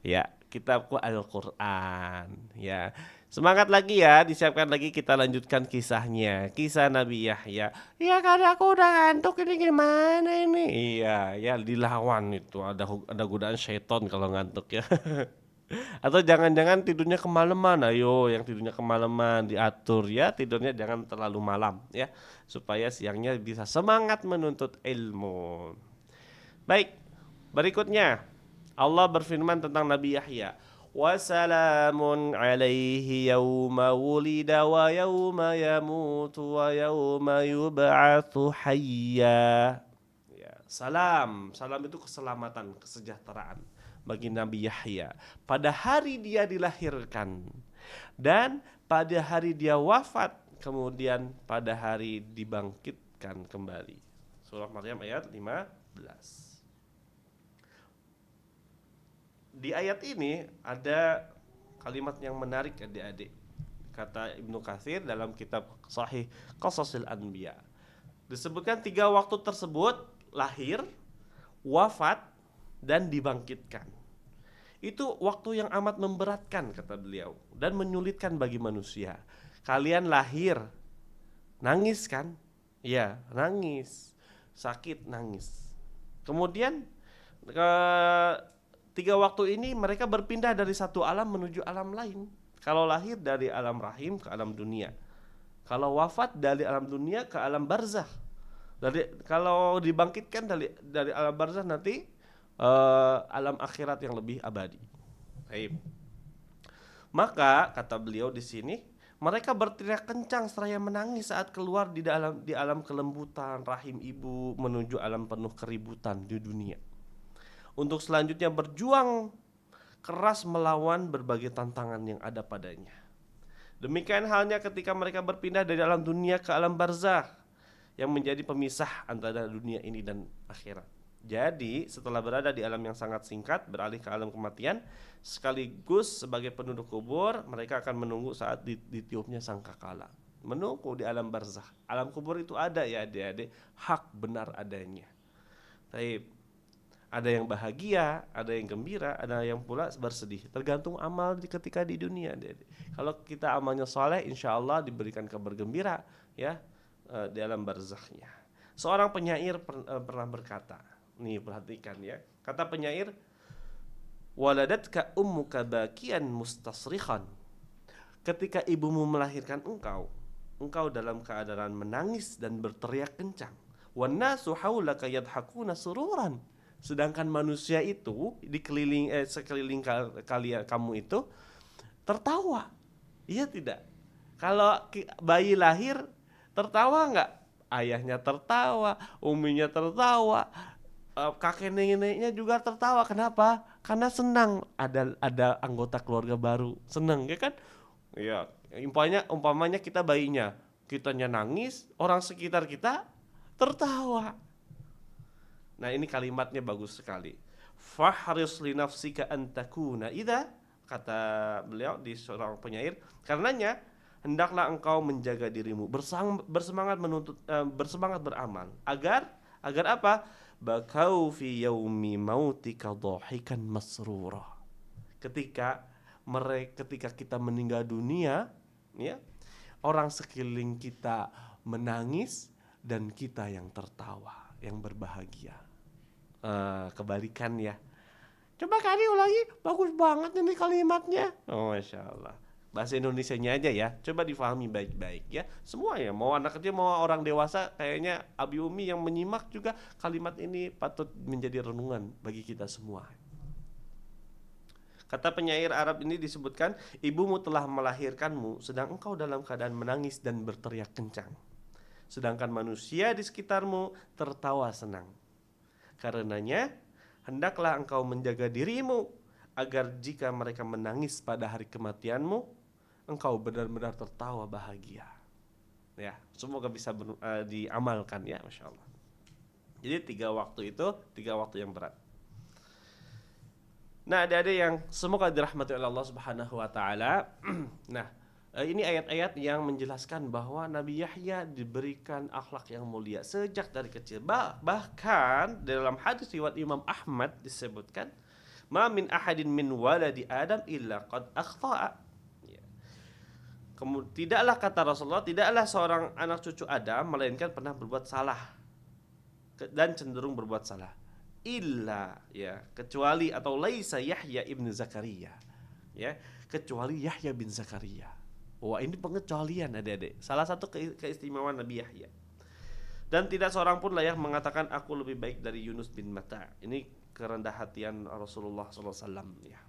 Ya, kitabku Al-Quran. Ya, semangat lagi ya, disiapkan lagi, kita lanjutkan kisahnya. Kisah Nabi Yahya. Iya, karena aku udah ngantuk, ini gimana ini? Iya, ya dilawan itu. Ada godaan syaiton kalau ngantuk ya. Atau jangan-jangan tidurnya kemalaman. Ayo, yang tidurnya kemalaman diatur ya, tidurnya jangan terlalu malam ya, supaya siangnya bisa semangat menuntut ilmu. Baik, berikutnya Allah berfirman tentang Nabi Yahya. Wassalamun alaihi yawma wulida wa yawma yamutu wa yawma yub'atsu hayya. Ya, salam itu keselamatan, kesejahteraan bagi Nabi Yahya pada hari dia dilahirkan dan pada hari dia wafat, kemudian pada hari dibangkitkan kembali. Surah Maryam ayat 15. Di ayat ini ada kalimat yang menarik adik-adik. Kata Ibnu Katsir dalam kitab Sahih Qasasil Anbiya, disebutkan 3 waktu tersebut, lahir, wafat, dan dibangkitkan. Itu waktu yang amat memberatkan, kata beliau, dan menyulitkan bagi manusia. Kalian lahir, nangis kan? Ya, nangis. Sakit, nangis. Kemudian 3 waktu ini mereka berpindah dari satu alam menuju alam lain. Kalau lahir dari alam rahim ke alam dunia. Kalau wafat dari alam dunia ke alam barzakh. Kalau dibangkitkan dari alam barzakh nanti alam akhirat yang lebih abadi. Baik. Maka kata beliau di sini, Mereka berteriak kencang seraya menangis saat keluar di alam kelembutan rahim ibu menuju alam penuh keributan di dunia. Untuk selanjutnya berjuang keras melawan berbagai tantangan yang ada padanya. Demikian halnya ketika mereka berpindah dari alam dunia ke alam barzakh yang menjadi pemisah antara dunia ini dan akhirat. Jadi setelah berada di alam yang sangat singkat beralih ke alam kematian, sekaligus sebagai penduduk kubur, mereka akan menunggu saat ditiupnya sangkakala. Menunggu di alam barzakh. Alam kubur itu ada ya adik-adik, hak benar adanya. Taib. Ada yang bahagia, ada yang gembira, ada yang pula bersedih. Tergantung amal ketika di dunia. Kalau kita amalnya soleh, insya Allah diberikan kabar gembira ya di alam barzakhnya. Seorang penyair pernah berkata, nih perhatikan ya, kata penyair, waladatka ummuka bakian mustasrikhan. Ketika ibumu melahirkan engkau dalam keadaan menangis dan berteriak kencang. Wan nasu haulaka yadhakuna sururan. Sedangkan manusia itu sekeliling kalian kamu itu tertawa. Iya tidak? Kalau bayi lahir tertawa nggak? Ayahnya tertawa, uminya tertawa, kakek neneknya juga tertawa. Kenapa? Karena senang ada anggota keluarga baru. Senang ya kan? Iya. Umpamanya kita bayinya, kitanya nangis, orang sekitar kita tertawa. Nah ini kalimatnya bagus sekali. Fahris li nafsika an takuna idza, kata beliau di seorang penyair, karenanya hendaklah engkau menjaga dirimu, bersemangat beramal agar apa? Bakau fi yaumi mautika dhahikan masrura. Ketika kita meninggal dunia, ya, orang sekeliling kita menangis dan kita yang tertawa, yang berbahagia. Kebalikan ya. Coba kali ulangi, bagus banget ini kalimatnya. Oh masya Allah. Bahasa Indonesianya aja ya, coba difahami baik-baik ya. Semua ya, mau anak kecil mau orang dewasa, kayaknya Abi Umi yang menyimak juga kalimat ini patut menjadi renungan bagi kita semua. Kata penyair Arab ini disebutkan, ibumu telah melahirkanmu sedang engkau dalam keadaan menangis dan berteriak kencang. Sedangkan manusia di sekitarmu tertawa senang. Karenanya, hendaklah engkau menjaga dirimu agar jika mereka menangis pada hari kematianmu, engkau benar-benar tertawa bahagia. Ya, semoga bisa diamalkan ya, masya Allah. Jadi 3 waktu itu 3 waktu yang berat. Nah, adik-adik yang semoga dirahmati oleh Allah Subhanahu wa taala. Nah, ini ayat-ayat yang menjelaskan bahwa Nabi Yahya diberikan akhlak yang mulia sejak dari kecil. Bahkan dalam hadis riwayat Imam Ahmad disebutkan, "Ma min ahadin min waladi Adam illa qad akhta'a." Ya. Kemudian tidaklah, kata Rasulullah, tidaklah seorang anak cucu Adam melainkan pernah berbuat salah dan cenderung berbuat salah. Illa, ya, kecuali atau laisa Yahya ibn Zakaria. Ya, kecuali Yahya bin Zakaria. Wah, ini pengecualian adik-adik. Salah satu keistimewaan Nabi Yahya. Dan tidak seorang pun layak mengatakan aku lebih baik dari Yunus bin Matta. Ini kerendah hatian Rasulullah SAW ya.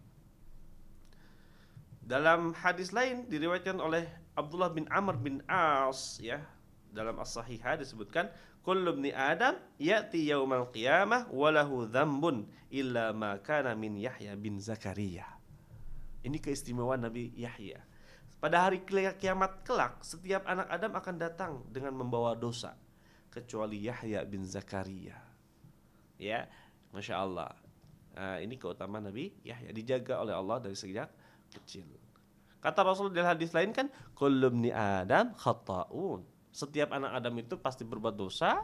Dalam hadis lain diriwayatkan oleh Abdullah bin Amr bin As ya, dalam As-Sahihah disebutkan, kullu ibni Adam ya'ti yaumal qiyamah walahu dzambun illa ma kana min Yahya bin Zakaria. Ini keistimewaan Nabi Yahya. Pada hari kiamat kelak, setiap anak Adam akan datang dengan membawa dosa, kecuali Yahya bin Zakaria. Ya, masya Allah. Ini keutamaan Nabi Yahya, dijaga oleh Allah dari sejak kecil. Kata Rasul di hadis lain kan, kullu ibni Adam khata'un. Setiap anak Adam itu pasti berbuat dosa,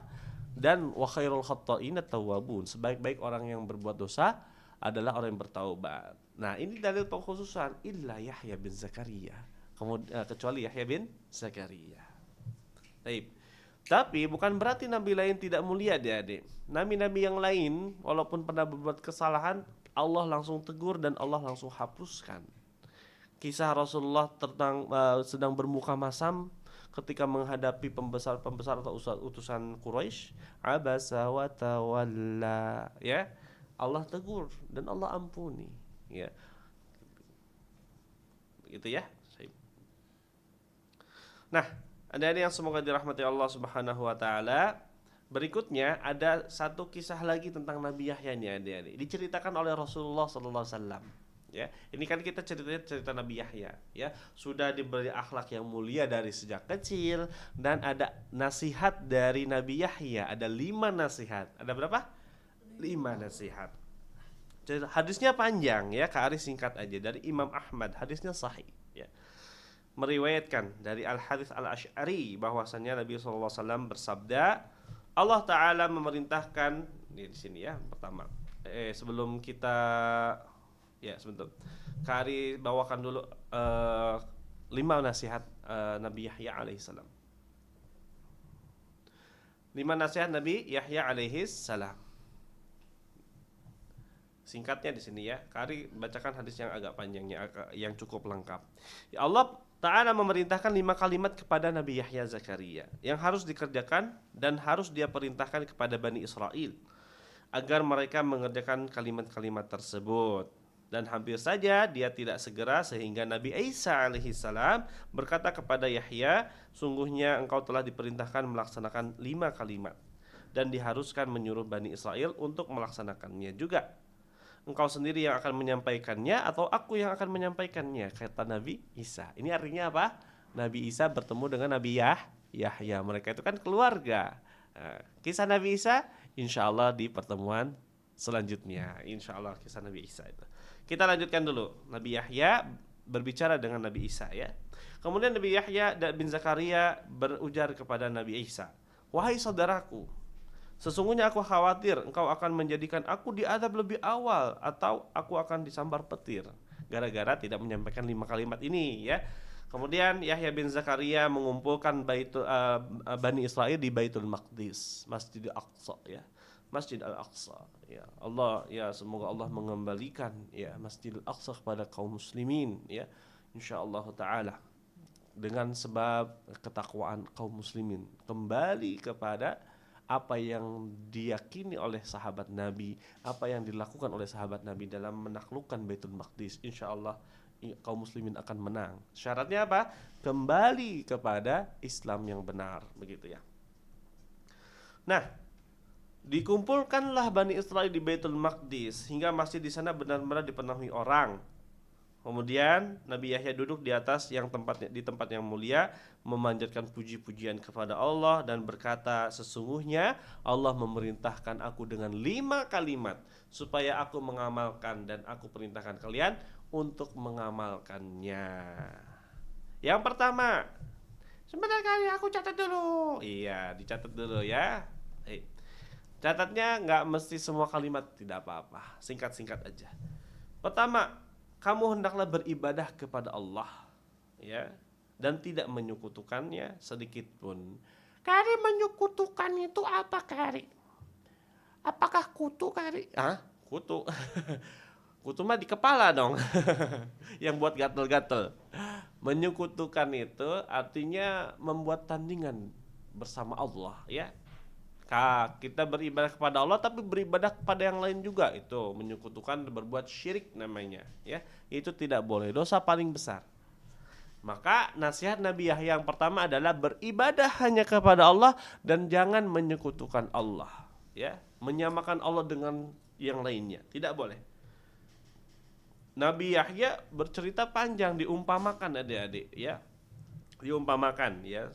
dan wa khairul khata'ina tawwabun. Sebaik-baik orang yang berbuat dosa adalah orang yang bertaubat. Nah, ini dalil pengkhususan illa Yahya bin Zakaria. Kecuali Yahya bin Zakaria. Tapi bukan berarti nabi lain tidak mulia, adik-adik. Nabi-nabi yang lain walaupun pernah berbuat kesalahan, Allah langsung tegur dan Allah langsung hapuskan. Kisah Rasulullah tentang sedang bermuka masam ketika menghadapi pembesar atau utusan Quraisy, abasa wa tawalla, ya. Allah tegur dan Allah ampuni, ya. Gitu ya. Nah, adik-adik yang semoga dirahmati Allah Subhanahu wa taala, berikutnya ada satu kisah lagi tentang Nabi Yahya nih adik-adik. Diceritakan oleh Rasulullah sallallahu alaihi wasallam. Ya, ini kan kita cerita Nabi Yahya, ya. Sudah diberi akhlak yang mulia dari sejak kecil dan ada nasihat dari Nabi Yahya, ada 5 nasihat. Ada berapa? 5 nasihat. Hadisnya panjang ya, Kak Aris singkat aja dari Imam Ahmad, hadisnya sahih ya. Meriwayatkan dari Al-Harits Al-Asy'ari bahwasanya Nabi SAW bersabda, Allah Ta'ala memerintahkan di sini ya, pertama. Sebelum kita sebentar. Kari bawakan dulu 5 nasihat Nabi Yahya alaihissalam. 5 nasihat Nabi Yahya alaihissalam. Singkatnya di sini ya. Kari bacakan hadis yang agak panjangnya, yang cukup lengkap. Ya, Allah Ta'ala memerintahkan 5 kalimat kepada Nabi Yahya Zakaria yang harus dikerjakan dan harus dia perintahkan kepada Bani Israel agar mereka mengerjakan kalimat-kalimat tersebut. Dan hampir saja dia tidak segera sehingga Nabi Isa alaihissalam berkata kepada Yahya, sungguhnya engkau telah diperintahkan melaksanakan 5 kalimat dan diharuskan menyuruh Bani Israel untuk melaksanakannya juga. Engkau sendiri yang akan menyampaikannya atau aku yang akan menyampaikannya, kata Nabi Isa. Ini artinya apa? Nabi Isa bertemu dengan Nabi Yahya. Mereka itu kan keluarga. Kisah Nabi Isa insya Allah di pertemuan selanjutnya. Insya Allah kisah Nabi Isa itu. Kita lanjutkan dulu. Nabi Yahya berbicara dengan Nabi Isa ya. Kemudian Nabi Yahya bin Zakaria berujar kepada Nabi Isa, wahai saudaraku, sesungguhnya aku khawatir engkau akan menjadikan aku diadab lebih awal atau aku akan disambar petir gara-gara tidak menyampaikan 5 kalimat ini ya. Kemudian Yahya bin Zakaria mengumpulkan Bani Israel di Baitul Maqdis, Masjidil Aqsa ya. Masjid Al-Aqsa ya. Allah ya, semoga Allah mengembalikan ya Masjid Al-Aqsa kepada kaum muslimin ya, insyaallah taala, dengan sebab ketakwaan kaum muslimin kembali kepada apa yang diyakini oleh sahabat Nabi, apa yang dilakukan oleh sahabat Nabi dalam menaklukkan Baitul Maqdis. Insyaallah kaum muslimin akan menang. Syaratnya apa? Kembali kepada Islam yang benar, begitu ya. Nah, dikumpulkanlah Bani Israel di Baitul Maqdis hingga masjid di sana benar-benar dipenuhi orang. Kemudian Nabi Yahya duduk di atas di tempat yang mulia, memanjatkan puji-pujian kepada Allah dan berkata, sesungguhnya Allah memerintahkan aku dengan 5 kalimat supaya aku mengamalkan dan aku perintahkan kalian untuk mengamalkannya. Yang pertama, sebentar kali aku catat dulu. Iya, dicatat dulu ya. Catatnya nggak mesti semua kalimat, tidak apa-apa, singkat-singkat aja. Pertama, kamu hendaklah beribadah kepada Allah ya, dan tidak menyekutukannya sedikit pun. Kari, menyekutukan itu apa Kari? Apakah kutu Kari? Kutu. Kutu mah di kepala dong. Yang buat gatel-gatel. Menyekutukan itu artinya membuat tandingan bersama Allah ya. Kita beribadah kepada Allah tapi beribadah kepada yang lain juga, itu menyekutukan, berbuat syirik namanya ya. Itu tidak boleh, dosa paling besar. Maka nasihat Nabi Yahya yang pertama adalah beribadah hanya kepada Allah dan jangan menyekutukan Allah ya, menyamakan Allah dengan yang lainnya, tidak boleh. Nabi Yahya bercerita panjang, diumpamakan adik-adik ya. Diumpamakan ya,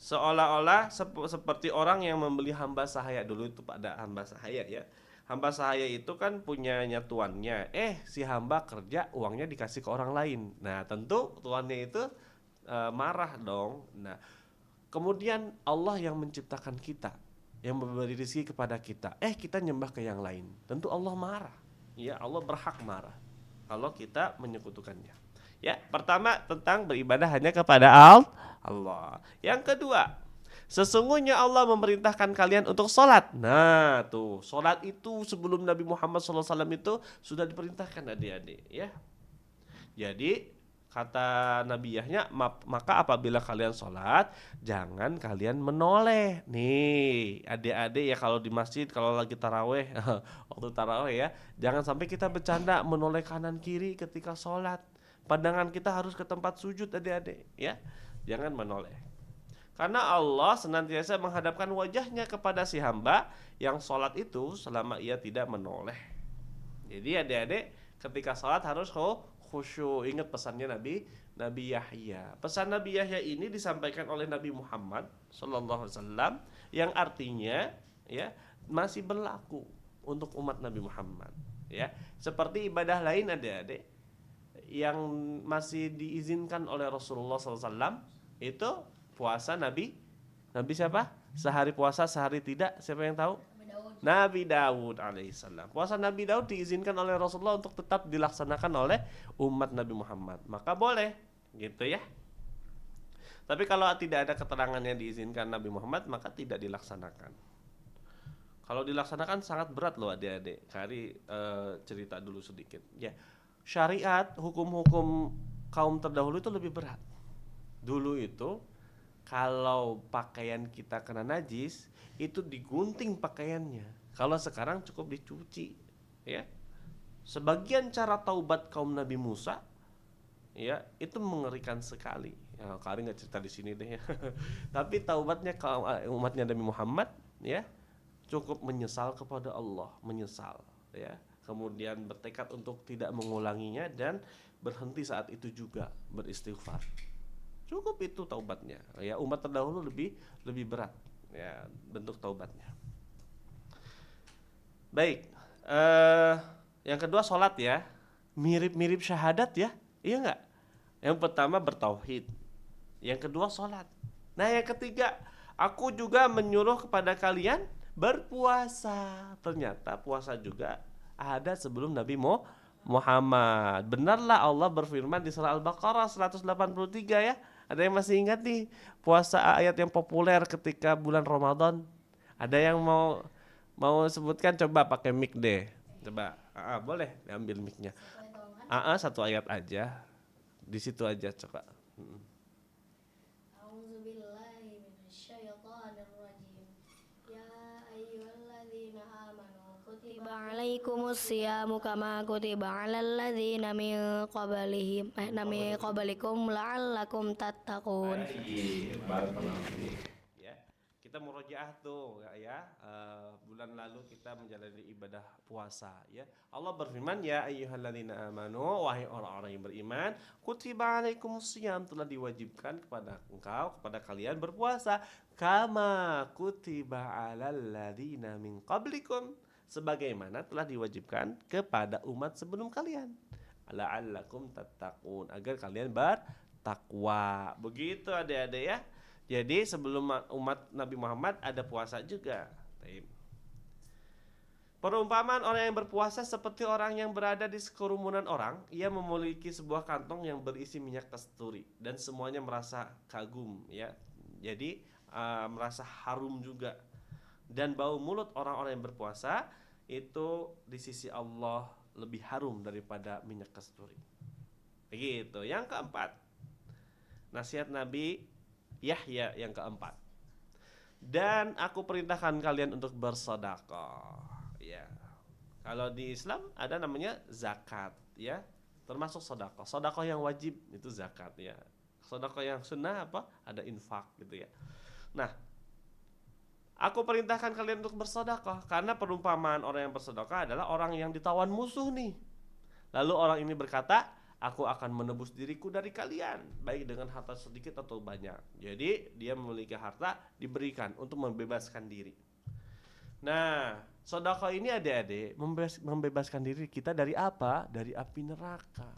seolah-olah seperti orang yang membeli hamba sahaya. Dulu itu pada hamba sahaya ya. Hamba sahaya itu kan punyanya tuannya. Si hamba kerja, uangnya dikasih ke orang lain. Nah tentu tuannya itu marah dong. Nah kemudian Allah yang menciptakan kita, yang memberi rezeki kepada kita, kita nyembah ke yang lain, tentu Allah marah ya. Allah berhak marah kalau kita menyekutukannya ya. Pertama tentang beribadah hanya kepada Allah. Yang kedua, sesungguhnya Allah memerintahkan kalian untuk sholat. Nah tuh, sholat itu sebelum Nabi Muhammad SAW itu sudah diperintahkan adik-adik ya. Jadi kata Nabi Yahya, maka apabila kalian sholat, jangan kalian menoleh. Nih adik-adik ya, kalau di masjid, kalau lagi taraweh, waktu taraweh ya, jangan sampai kita bercanda menoleh kanan kiri ketika sholat. Pandangan kita harus ke tempat sujud adik-adik ya. Jangan menoleh. Karena Allah senantiasa menghadapkan wajahnya kepada si hamba yang sholat itu selama ia tidak menoleh. Jadi adik-adik ketika sholat harus khusyuk. Ingat pesannya Nabi Yahya. Pesan Nabi Yahya ini disampaikan oleh Nabi Muhammad Sallallahu Alaihi Wasallam, yang artinya ya masih berlaku untuk umat Nabi Muhammad. Ya, seperti ibadah lain adik-adik yang masih diizinkan oleh Rasulullah SAW itu puasa Nabi siapa? Sehari puasa sehari tidak, siapa yang tahu? Nabi Daud alaihissalam. Puasa Nabi Daud diizinkan oleh Rasulullah untuk tetap dilaksanakan oleh umat Nabi Muhammad. Maka boleh, gitu ya. Tapi kalau tidak ada keterangan yang diizinkan Nabi Muhammad, maka tidak dilaksanakan. Kalau dilaksanakan sangat berat loh adik-adik. Kari cerita dulu sedikit. Ya, syariat, hukum-hukum kaum terdahulu itu lebih berat. Dulu itu kalau pakaian kita kena najis itu digunting pakaiannya. Kalau sekarang cukup dicuci, ya. Sebagian cara taubat kaum Nabi Musa, ya, itu mengerikan sekali. Ya, Kari nggak cerita di sini deh. Ya. Tapi taubatnya kaum umatnya Nabi Muhammad, ya, cukup menyesal kepada Allah, menyesal, ya. Kemudian bertekad untuk tidak mengulanginya dan berhenti saat itu juga beristighfar. Cukup itu taubatnya. Ya, umat terdahulu lebih berat ya bentuk taubatnya. Baik, yang kedua sholat ya, mirip-mirip syahadat ya, iya nggak? Yang pertama bertauhid, yang kedua sholat. Nah yang ketiga, aku juga menyuruh kepada kalian berpuasa. Ternyata puasa juga ada sebelum Nabi Muhammad. Benarlah Allah berfirman di surah Al-Baqarah 183 ya. Ada yang masih ingat nih puasa ayat yang populer ketika bulan Ramadan? Ada yang mau sebutkan? Coba pakai mic deh. Coba, boleh diambil micnya. Satu ayat aja. Di situ aja coba. Waalaikumsalam kama kutiba 'alal ladzina min qablikum la'allakum tattaqun. Ya, kita murojaah tuh ya. Bulan lalu kita menjalani ibadah puasa ya. Allah berfirman ya ayyuhalladzina amanu, wahai orang-orang yang beriman, kutiba 'alaikumusiyam, telah diwajibkan kepada kalian berpuasa kama kutiba 'alal ladzina min qablikum, sebagaimana telah diwajibkan kepada umat sebelum kalian, la'allakum tattaqun, agar kalian bertakwa. Begitu adik-adik ya. Jadi sebelum umat Nabi Muhammad ada puasa juga. Perumpamaan orang yang berpuasa seperti orang yang berada di sekerumunan orang. Ia memiliki sebuah kantong yang berisi minyak kasturi dan semuanya merasa kagum ya. Jadi merasa harum juga. Dan bau mulut orang-orang yang berpuasa itu di sisi Allah lebih harum daripada minyak kasturi. Begitu. Yang keempat, nasihat Nabi Yahya yang keempat. Dan aku perintahkan kalian untuk bersedekah. Ya. Kalau di Islam ada namanya zakat, ya. Termasuk sedekah. Sedekah yang wajib itu zakat, ya. Sedekah yang sunnah apa? Ada infak gitu ya. Nah, aku perintahkan kalian untuk bersedekah karena perumpamaan orang yang bersedekah adalah orang yang ditawan musuh nih. Lalu orang ini berkata, aku akan menebus diriku dari kalian, baik dengan harta sedikit atau banyak. Jadi dia memiliki harta, diberikan untuk membebaskan diri. Nah, sedekah ini adik-adik membebaskan diri kita dari apa? Dari api neraka.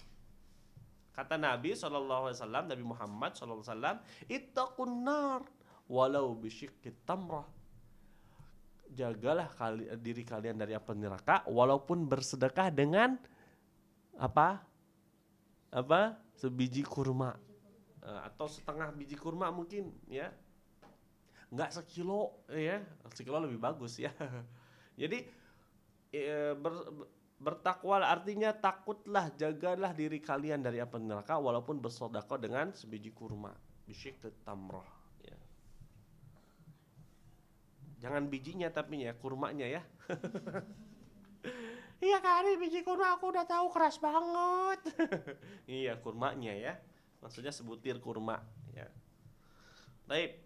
Kata Nabi SAW, Nabi Muhammad SAW, ittaqun nar walau bisyiqqit tamrah. Jagalah diri kalian dari api neraka walaupun bersedekah dengan apa? Sebiji kurma atau setengah biji kurma mungkin ya, nggak sekilo ya, sekilo lebih bagus ya. Jadi bertakwa artinya takutlah, jagalah diri kalian dari api neraka walaupun bersedekah dengan sebiji kurma, bisyiqqit tamrah ya. Jangan bijinya tapi ya kurmanya ya. Iya kali biji kurma aku udah tahu keras banget. Iya kurmanya ya, maksudnya sebutir kurma ya. Baik.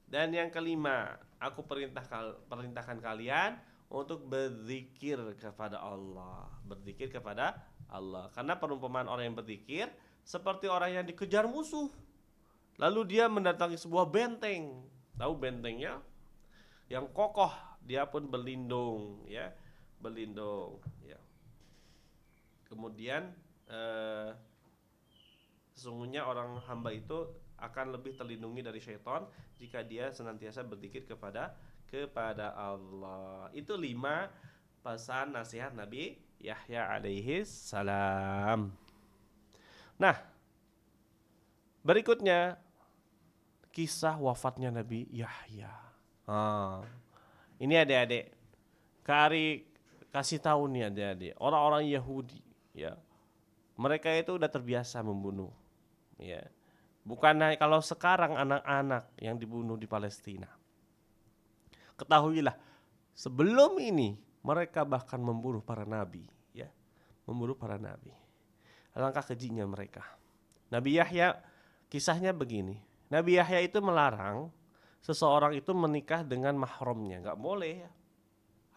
Dan yang kelima, aku perintahkan kalian untuk berzikir kepada Allah. Berzikir kepada Allah. Karena perumpamaan orang yang berzikir seperti orang yang dikejar musuh. Lalu dia mendatangi sebuah benteng. Tahu bentengnya? Yang kokoh, dia pun berlindung, ya. Berlindung, ya. Kemudian sesungguhnya orang hamba itu akan lebih terlindungi dari syaitan jika dia senantiasa berzikir kepada Allah. Itu 5 pesan nasihat Nabi Yahya alaihi salam. Nah, berikutnya kisah wafatnya Nabi Yahya. Ini adik-adik, Kari kasih tahu nih adik-adik, orang-orang Yahudi, ya, mereka itu udah terbiasa membunuh, ya. Bukan kalau sekarang anak-anak yang dibunuh di Palestina. Ketahuilah, sebelum ini mereka bahkan membunuh para nabi, ya. Membunuh para nabi. Alangkah kejinya mereka. Nabi Yahya, kisahnya begini. Nabi Yahya itu melarang seseorang itu menikah dengan mahramnya, nggak boleh, ya.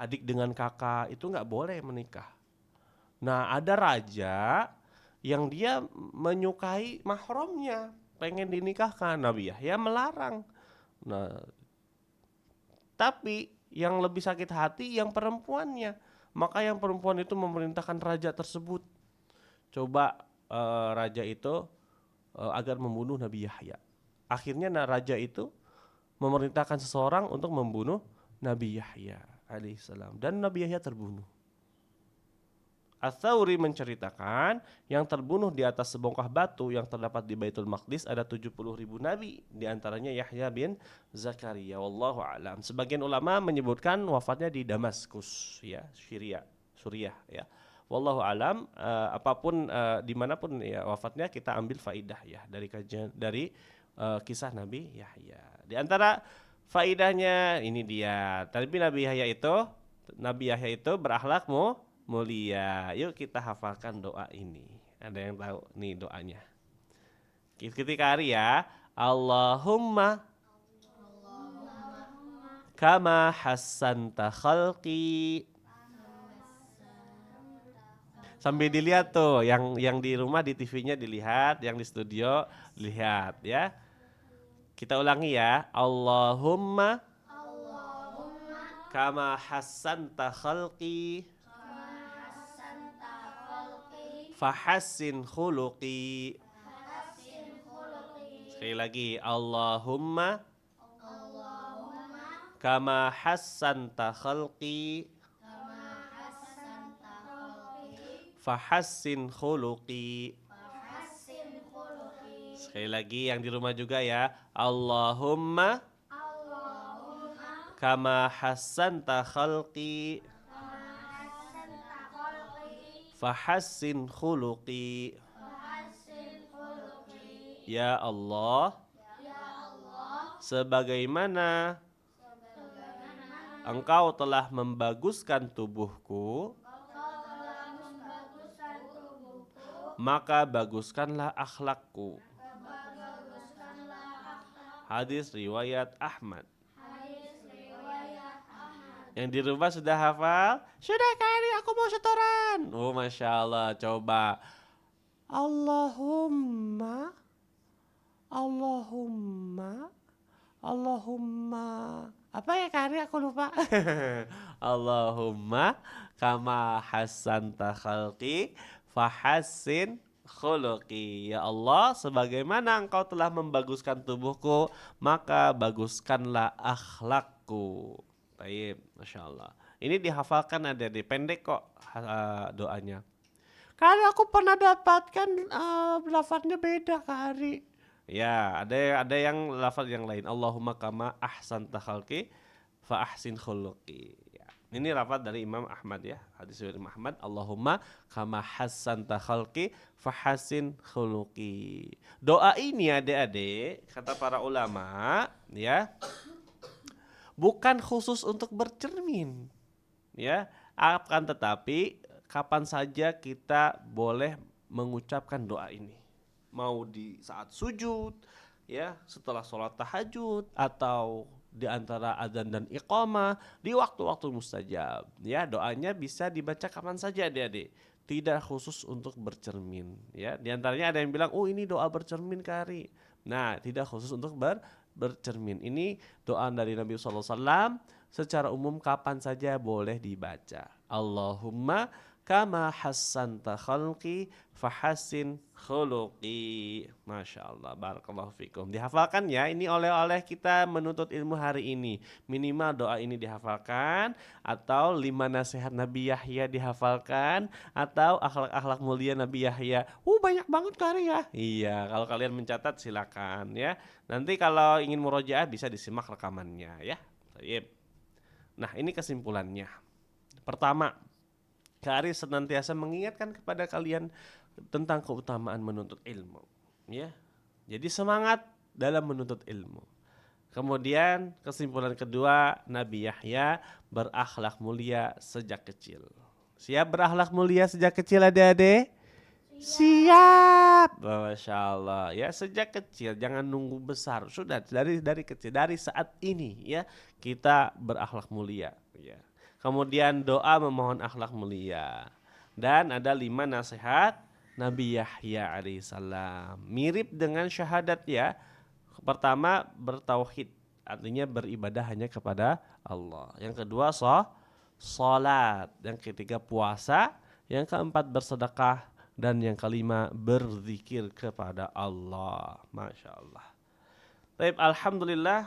Adik dengan kakak itu nggak boleh menikah. Nah, ada raja yang dia menyukai mahramnya, pengen dinikahkan. Nabi Yahya melarang. Nah, tapi yang lebih sakit hati yang perempuannya. Maka yang perempuan itu memerintahkan raja tersebut, coba raja itu agar membunuh Nabi Yahya. Akhirnya raja itu memerintahkan seseorang untuk membunuh Nabi Yahya alaihissalam, dan Nabi Yahya terbunuh. Ats-Tsauri menceritakan yang terbunuh di atas sebongkah batu yang terdapat di Baitul Maqdis ada 70.000 nabi, di antaranya Yahya bin Zakaria. Wallahu a'lam. Sebagian ulama menyebutkan wafatnya di Damaskus, ya, Suriah, ya. Wallahu a'lam. Apapun dimanapun ya wafatnya, kita ambil faidah, ya, dari kajian dari kisah Nabi Yahya. Di antara faidahnya ini dia. Tapi Nabi Yahya itu berakhlak mulia. Yuk kita hafalkan doa ini. Ada yang tahu nih doanya? Ketika hari, ya. Allahumma kama hassanta khalqi. Sambil dilihat tuh, yang di rumah di TV-nya dilihat, yang di studio lihat, ya. Kita ulangi, ya. Allahumma kama hassanta khalqi fahassin khuluqi. Sekali lagi, Allahumma kama hassanta khalqi fahassin khuluqi. Sekali lagi yang di rumah juga, ya. Allahumma kama hassanta khalqi fahassin khuluqi. Ya Allah, sebagaimana Engkau telah membaguskan tubuhku, maka baguskanlah akhlakku. Hadis riwayat Ahmad. Yang di rumah sudah hafal? Sudah, Kari, aku mau setoran. Oh, Masya Allah. Coba. Allahumma apa ya, Kari, aku lupa. Allahumma kama hassanta khalqi fahassin khuluqi. Ya Allah, sebagaimana Engkau telah membaguskan tubuhku, maka baguskanlah akhlakku. Baik, Masya Allah. Ini dihafalkan, ada di pendek kok doanya. Kari, aku pernah dapatkan lafadznya beda, Kari. Ya, ada yang lafaz yang lain. Allahumma kama ahsanta khalqi fa ahsin khuluqi. Ya. Ini lafaz dari Imam Ahmad, ya. Hadis dari Imam Ahmad. Allahumma kama hassanta khalqi fa ahsin khuluqi. Doa ini, adik-adik, kata para ulama, ya, bukan khusus untuk bercermin, ya, akan tetapi kapan saja kita boleh mengucapkan doa ini. Mau di saat sujud, ya setelah sholat tahajud atau di antara adzan dan iqamah di waktu-waktu mustajab. Ya, doanya bisa dibaca kapan saja adik-adik. Tidak khusus untuk bercermin. Ya, di antaranya ada yang bilang, oh ini doa bercermin Kari. Nah, tidak khusus untuk bercermin. Ini doa dari Nabi SAW secara umum kapan saja boleh dibaca. Allahumma kama hassanta khalqi fahassin khuluqi. Masya Allah, barakallahu fikum. Dihafalkan ya, ini oleh-oleh kita menuntut ilmu hari ini. Minimal doa ini dihafalkan, atau 5 nasihat Nabi Yahya dihafalkan, atau akhlak-akhlak mulia Nabi Yahya. Banyak banget kali ya. Iya, kalau kalian mencatat silakan ya. Nanti kalau ingin murojaah bisa disimak rekamannya ya. Baik. Nah, ini kesimpulannya. Pertama, Kak senantiasa mengingatkan kepada kalian tentang keutamaan menuntut ilmu, ya. Jadi semangat dalam menuntut ilmu. Kemudian kesimpulan kedua, Nabi Yahya berakhlak mulia sejak kecil. Siap berakhlak mulia sejak kecil adik-adik? Siap. Masya Allah ya, sejak kecil, jangan nunggu besar. Sudah dari kecil, dari saat ini ya kita berakhlak mulia ya. Kemudian doa memohon akhlak mulia. Dan ada 5 nasihat Nabi Yahya alaihissalam. Mirip dengan syahadat ya. Pertama bertauhid, artinya beribadah hanya kepada Allah. Yang kedua salat. Yang ketiga puasa. Yang keempat bersedekah. Dan yang kelima berzikir kepada Allah. Masya Allah. Baik, alhamdulillah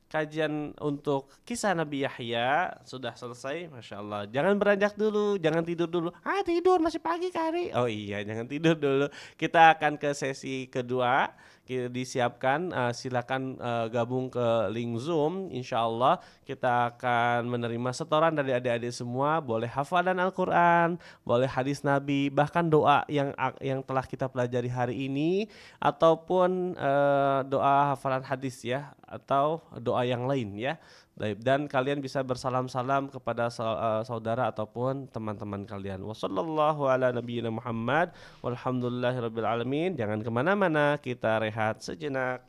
kajian untuk kisah Nabi Yahya sudah selesai, Masya Allah. Jangan beranjak dulu, jangan tidur dulu. Tidur masih pagi kali. Oh iya, jangan tidur dulu. Kita akan ke sesi kedua. Disiapkan, silakan gabung ke link Zoom. Insya Allah kita akan menerima setoran dari adik-adik semua. Boleh hafalan Al-Quran, boleh hadis Nabi, bahkan doa yang telah kita pelajari hari ini, ataupun doa hafalan hadis ya, atau doa yang lain ya. Dan kalian bisa bersalam-salam kepada saudara ataupun teman-teman kalian. Wassallallahu ala nabiyyina Muhammad walhamdulillahirabbil alamin. Jangan kemana-mana, kita rehat sejenak.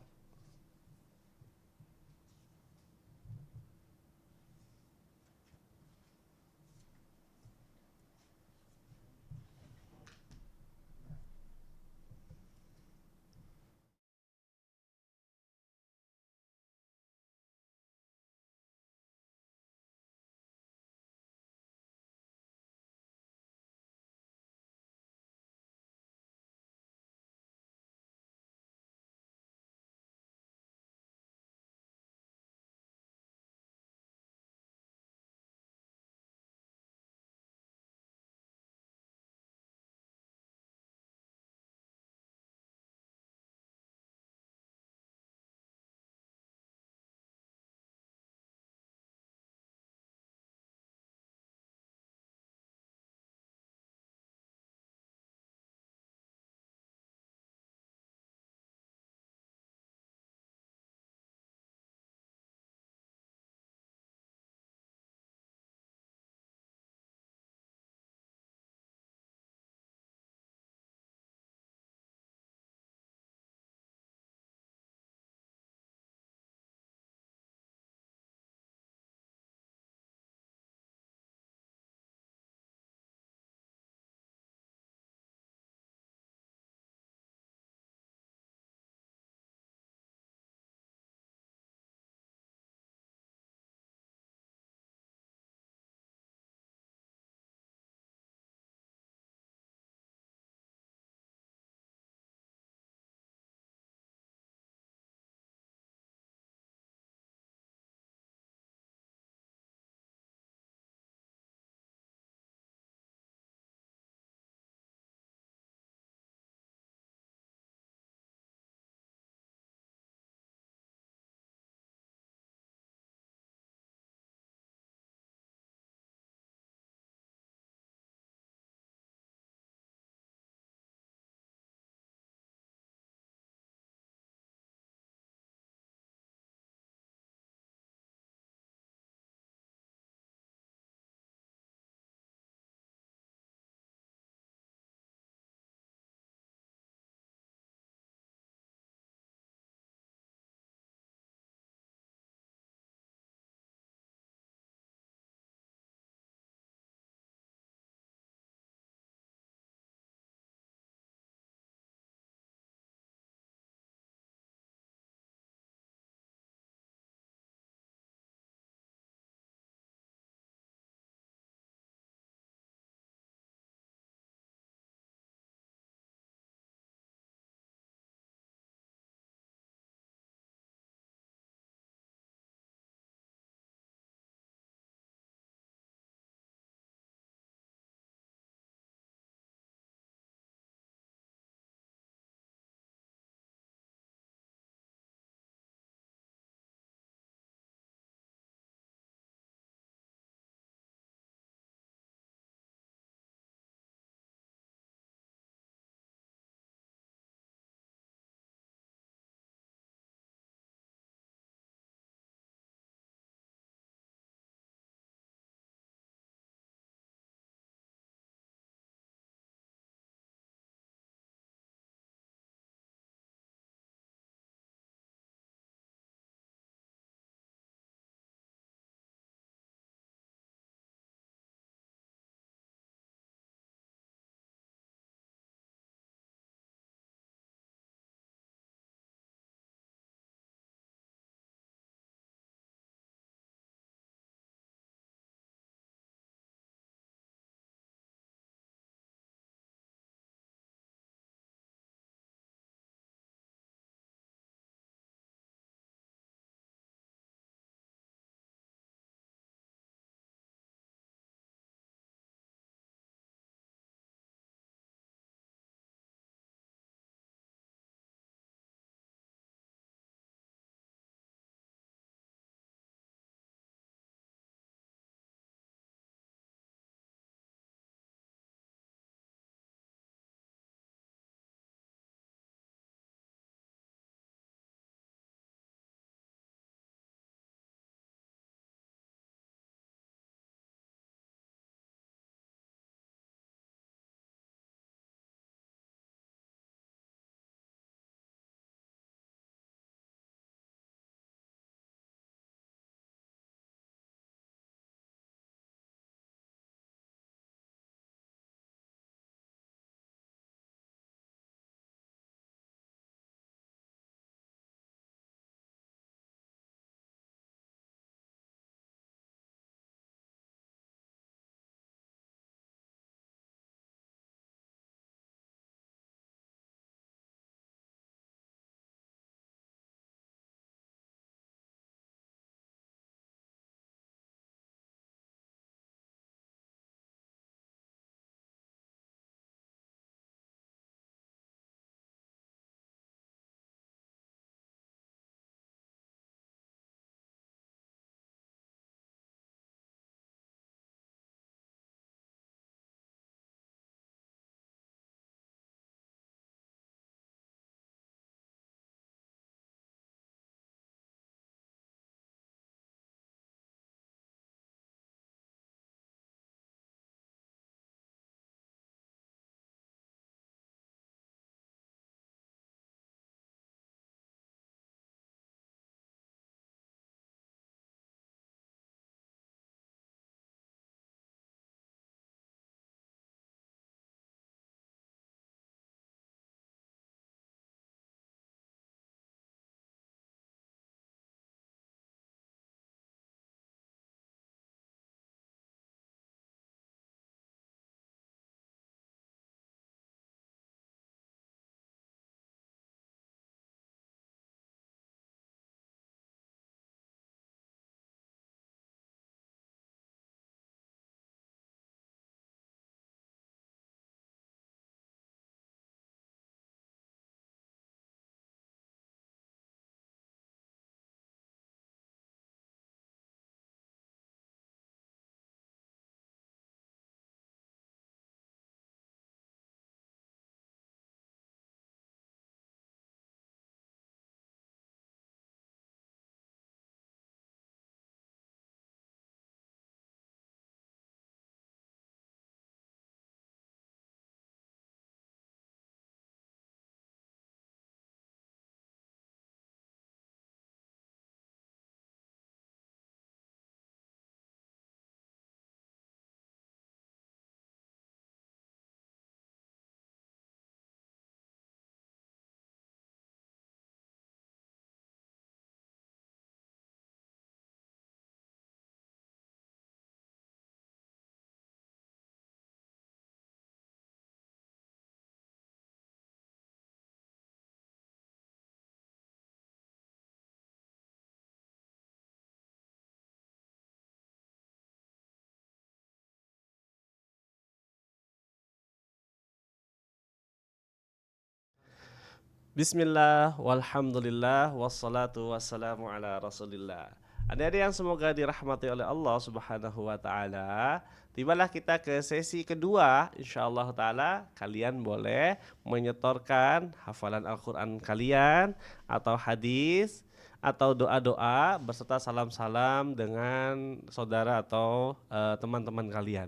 Bismillah, walhamdulillah, wassalatu wassalamu ala rasulillah. Adik-adik yang semoga dirahmati oleh Allah subhanahu wa ta'ala, tibalah kita ke sesi kedua. InsyaAllah ta'ala kalian boleh menyetorkan hafalan Al-Quran kalian, atau hadis, atau doa-doa beserta salam-salam dengan saudara atau teman-teman kalian.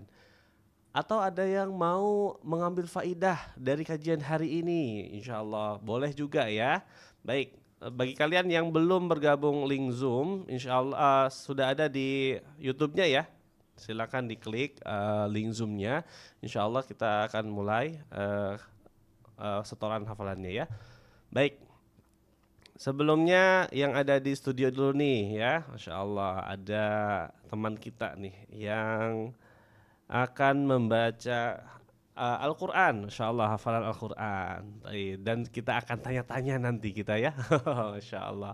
Atau ada yang mau mengambil faidah dari kajian hari ini, insya Allah boleh juga ya. Baik, bagi kalian yang belum bergabung link Zoom, insya Allah sudah ada di YouTube-nya ya. Silakan diklik link Zoom-nya. Insya Allah kita akan mulai setoran hafalannya ya. Baik, sebelumnya yang ada di studio dulu nih ya, Masya Allah ada teman kita nih yang akan membaca Al-Quran, Insya Allah hafalan Al-Quran. Dan kita akan tanya-tanya nanti kita ya, Insya Allah.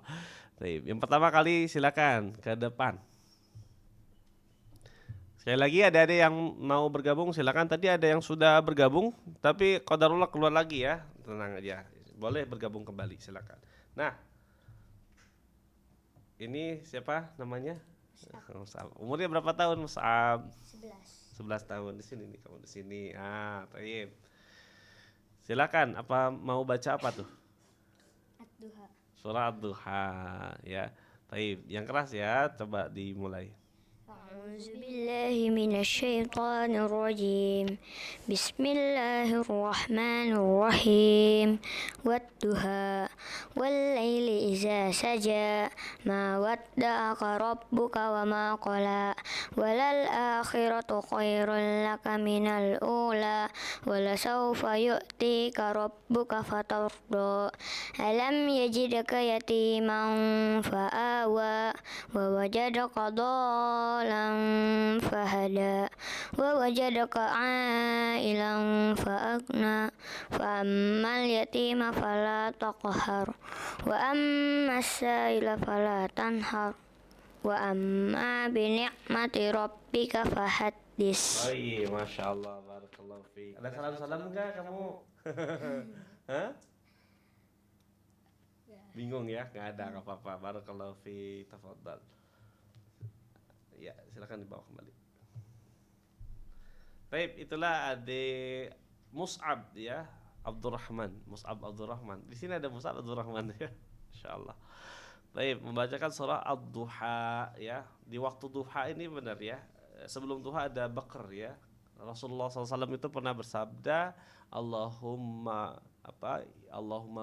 Yang pertama kali silakan ke depan. Sekali lagi ada yang mau bergabung silakan. Tadi ada yang sudah bergabung, tapi qadarullah keluar lagi ya, tenang aja. Boleh bergabung kembali silakan. Nah, ini siapa namanya? Mus'ab. Umurnya berapa tahun Mus'ab? 11 tahun. Di sini nih, kamu di sini. Baik. Silakan, apa mau baca apa tuh? Ad-Duha. Surah Ad-Duha ya. Baik, yang keras ya, coba dimulai. أعوذ بالله من الشيطان الرجيم بسم الله الرحمن الرحيم والضحى والليل إذا سجى ما ودعك ربك وما قلى وللآخرة خير لك من الأولى ولسوف يؤتيك ربك فترضى ألم يجدك يتيما فآوى ووجدك ضالا فهدى ووجدك عائلا فأغنى فأما اليتيم فلا تقهر وأما السائل فلا تنهر وأما بنعمة ربك فحدث. Baik, Masya Allah, barakallahu fiik. Ada salam-salam enggak kamu? Hah? Bingung ya? Nggak ada, nggak apa-apa. Barakallahu fiik, tafadhal. Ya, silakan dibawa kembali. Baik, itulah adik Mus'ab ya, Abdurrahman, Mus'ab Abdurrahman. Di sini ada Mus'ab Abdurrahman ya, insyaallah. Baik, membacakan surah Ad-Duha ya. Di waktu duha ini benar ya. Sebelum duha ada bakar ya. Rasulullah SAW itu pernah bersabda, Allahumma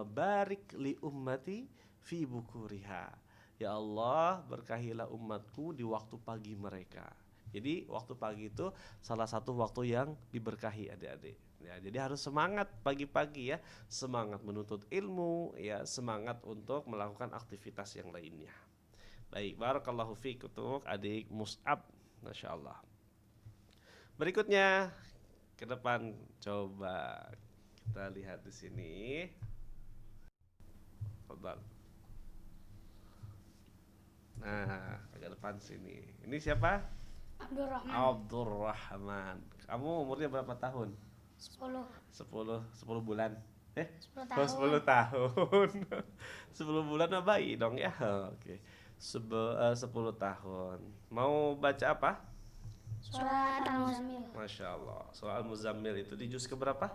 barik li ummati fi bukuriha. Ya Allah, berkahilah umatku di waktu pagi mereka. Jadi waktu pagi itu salah satu waktu yang diberkahi adik-adik. Ya, jadi harus semangat pagi-pagi ya, semangat menuntut ilmu, ya semangat untuk melakukan aktivitas yang lainnya. Baik, barakallahu fiik untuk adik Mus'ab, masya Allah. Berikutnya ke depan, coba kita lihat di sini. Fadhal. Nah, ke depan sini. Ini siapa? Abdurrahman. Kamu umurnya berapa tahun? 10 bulan. 10 tahun. 10 bulan mah bayi dong ya. Oke. 10 tahun. Mau baca apa? Surat Al-Muzammil. Masya Allah. Surah Al-Muzammil itu di juz ke berapa?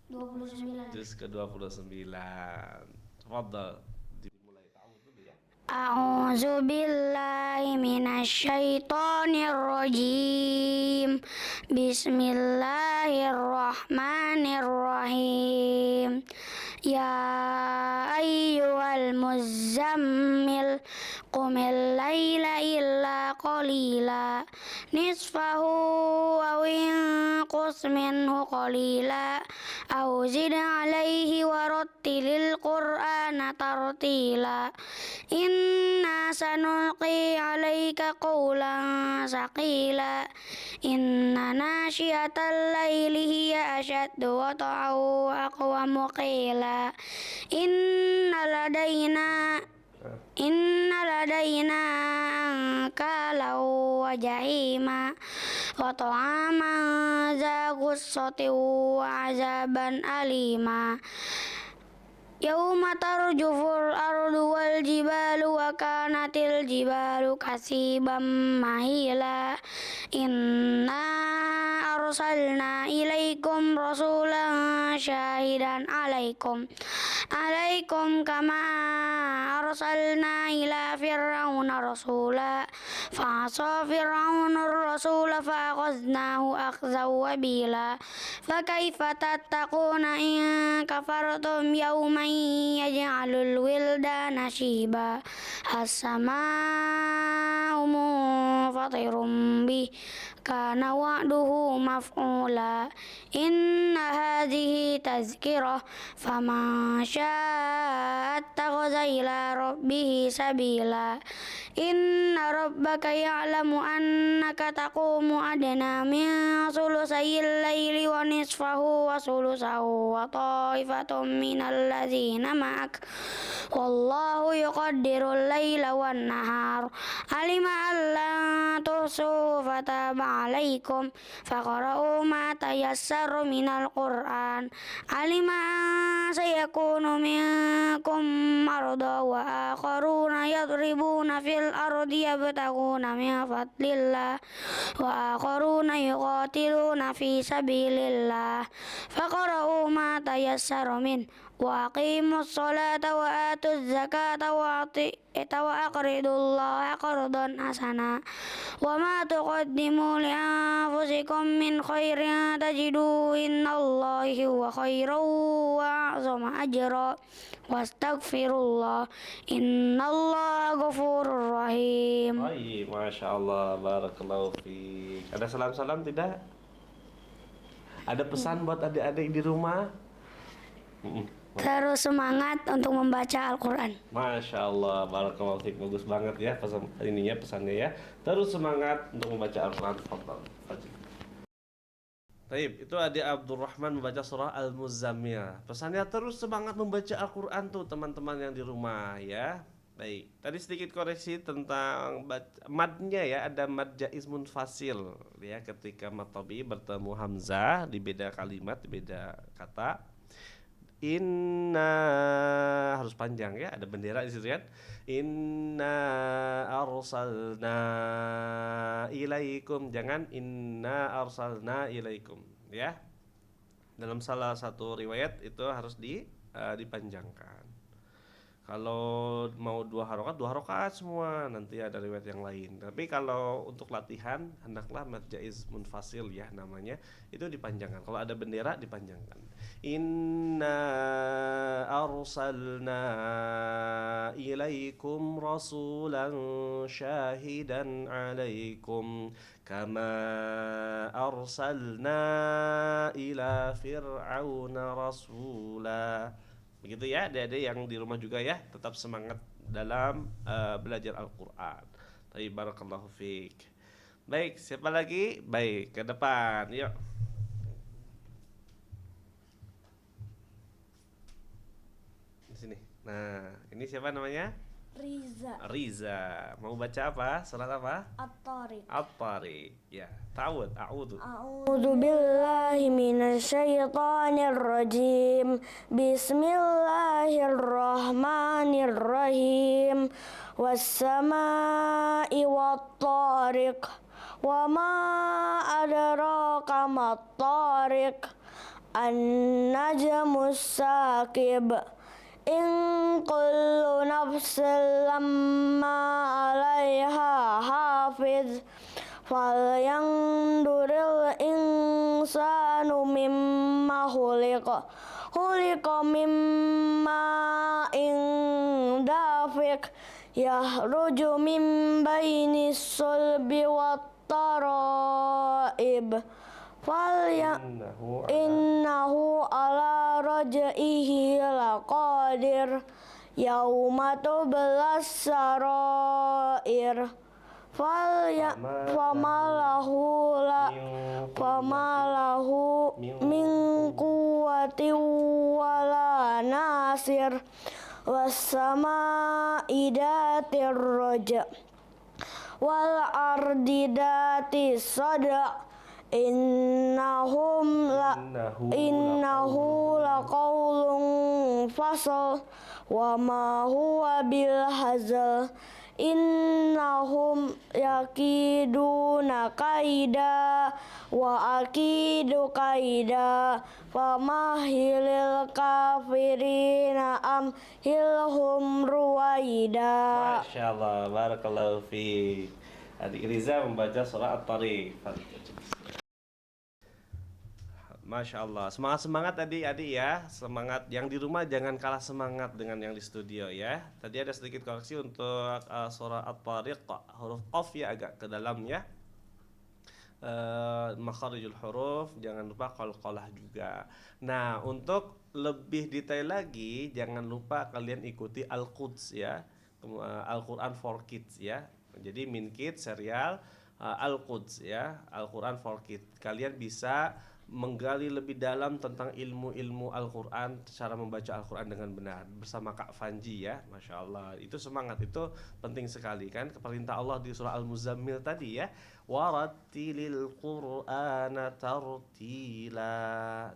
29. Juz ke 29. Tafadhal. Dimulai ta'awudz dulu ya. أعوذ بالله من الشيطان الرجيم بسم الله الرحمن الرحيم يا أيها المزمل قم الليل إلا قليلا نصفه أو انقص منه قليلا أو زد عليه ورتل القرآن ترتيلا إنا سنلقي عليك قولا ثقيلا إن ناشئة الليل هي أشد وطئا وأقوم قيلا إن لدينا أنكالا وجحيما وطعاما ذا غصة وعذابا أليما Yauma tarjuful ardu wal jibalu wa kanatil jibalu kasiban mahila. Inna arsalna ilaikum rasulan syahidan alaikum kama arsalna ila fir'auna rasula fa'asa fir'aunur rasula fa'akhadnahu akhzan wabila. Fakaifa tattaquna in kafartum yawman yaj'alul wildana shiba. As-sama'u munfatirum bih kana wa'duhu maf'ula. Inna hadhihi tazkirah faman syaa'a ittakhadha ila rabbih sabila. Inna rabbaka ya'lamu annaka taqumu adna min sulusayil laili wa nisfahu wa sulusahu wa ta'ifatun minal ladzina ma'ak wallahu yuqaddirul laila wan nahar. Alima an lan tuhsu fataba alaikum faqra'u ma tayassaru minal Qur'an. Alima an sayakunu minkum marda wa akharuna yadribuna fil ardi yabtaguna min fadlillah wa akharuna yuqatiluna fi sabilillah faqra'u ma tayassara min wa aqimus salata wa atuz zakata wa aqridullaha qardan hasana wa ma tuqaddimu li anfusikum min khairin tajidu innallahi huwa khairan wa a'zama ajra wastaghfirullah innallaha ghafurur rahim. Baik, Masya Allah, barakallahu fiik. Ada salam-salam tidak? Ada pesan buat adik-adik di rumah? Terus semangat untuk membaca Al-Quran. Masya Allah, barakallahu fiik. Bagus banget ya pesannya ya. Terus semangat untuk membaca Al-Quran. Fadhal. Baik, itu adik Abdurrahman membaca surah Al-Muzammil. Pesannya terus semangat membaca Al-Quran tuh teman-teman yang di rumah ya. Baik, tadi sedikit koreksi tentang madnya ya. Ada mad jaiz munfasil ya, ketika mad tabi'i bertemu hamzah di beda kalimat, di beda kata. Inna harus panjang ya, ada bendera di situ kan. Inna arsalna ilaikum, jangan inna arsalna ilaikum ya. Dalam salah satu riwayat itu harus dipanjangkan. Kalau mau dua harokat semua, nanti ada riwayat yang lain. Tapi kalau untuk latihan hendaklah mad jaiz munfasil ya namanya, itu dipanjangkan. Kalau ada bendera dipanjangkan. Inna arsalna ilaikum rasulan syahidan alaikum kama arsalna ila fir'auna rasula. Begitu ya adik-adik yang di rumah juga ya, tetap semangat dalam belajar Al-Quran. Tapi barakallahu fiik. Baik, siapa lagi? Baik, ke depan, yuk. Di sini. Nah, ini siapa namanya? Riza. Mau baca apa? Surat apa? At-Tariq. At-Tariq. Ya, ta'awud, a'udhu. A'udzu billahi minasyaitonir rajim. Bismillahirrahmanirrahim. Was-samaa'i wat-tariq. Wa ma adraka mat-tariq. An-najmus saqib. In kullu nafsin lamma 'alaiha hafiz. Falyanzuril insanu mimma khuliqa mimma dafiq yahruju min bainis sulbi wat taraib. Innahu ala raj'ihi laqadir. Yauma tublas sarair. Famalahu min quwwati wala nasir. Was-samaa'i dhatir raja wal ardi dhati sada. innahu laqaulun fasal wa ma huwa bil hazal innahum yakiduna kaida wa akidu kaida famahilil kafirina amhilhum ruwaida. Masya Allah, barakallahu fiik. Adik Riza membaca surah At-Tariq. Masya Allah, semangat adik-adik ya. Semangat yang di rumah jangan kalah semangat dengan yang di studio ya. Tadi ada sedikit koreksi untuk surah At-Tariq, huruf qaf ya agak ke dalam ya. Makharijul huruf, jangan lupa qalqalah juga. Nah, untuk lebih detail lagi, jangan lupa kalian ikuti Al-Quds ya, Al-Quran for Kids ya. Jadi Min Kids serial Al-Quds ya, Al-Quran for Kids. Kalian bisa menggali lebih dalam tentang ilmu-ilmu Al-Quran, cara membaca Al-Quran dengan benar bersama Kak Fanji ya. Masya Allah, itu semangat, itu penting sekali kan. Perintah Allah di surah Al-Muzammil tadi ya, warattilil Qur'ana tartila,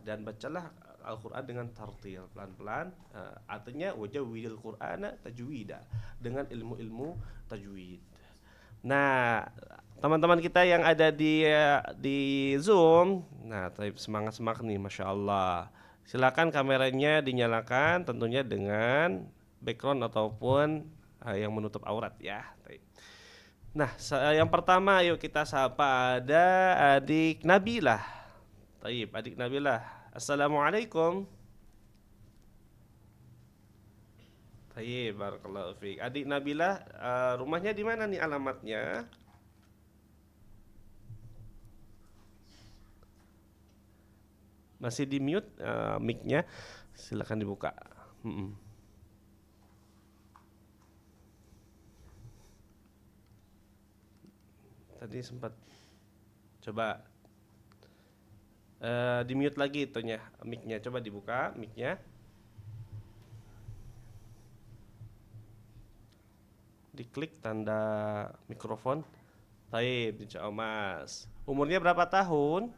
dan bacalah Al-Quran dengan tartil, pelan-pelan. Artinya wajawidil Qur'ana tajwida, dengan ilmu-ilmu tajwid. Nah, teman-teman kita yang ada di Zoom, nah, semangat nih, masya Allah. Silakan kameranya dinyalakan, tentunya dengan background ataupun yang menutup aurat ya. Nah, yang pertama, yuk kita sapa ada adik Nabilah. Adik Nabilah, assalamualaikum. Barakallahu fiik. Adik Nabilah, rumahnya di mana nih alamatnya? Masih di mute mic-nya, silakan dibuka. Tadi sempat coba di mute lagi itunya, mic-nya, coba dibuka mic-nya. Diklik tanda mikrofon. Insya Allah Mas. Umurnya berapa tahun?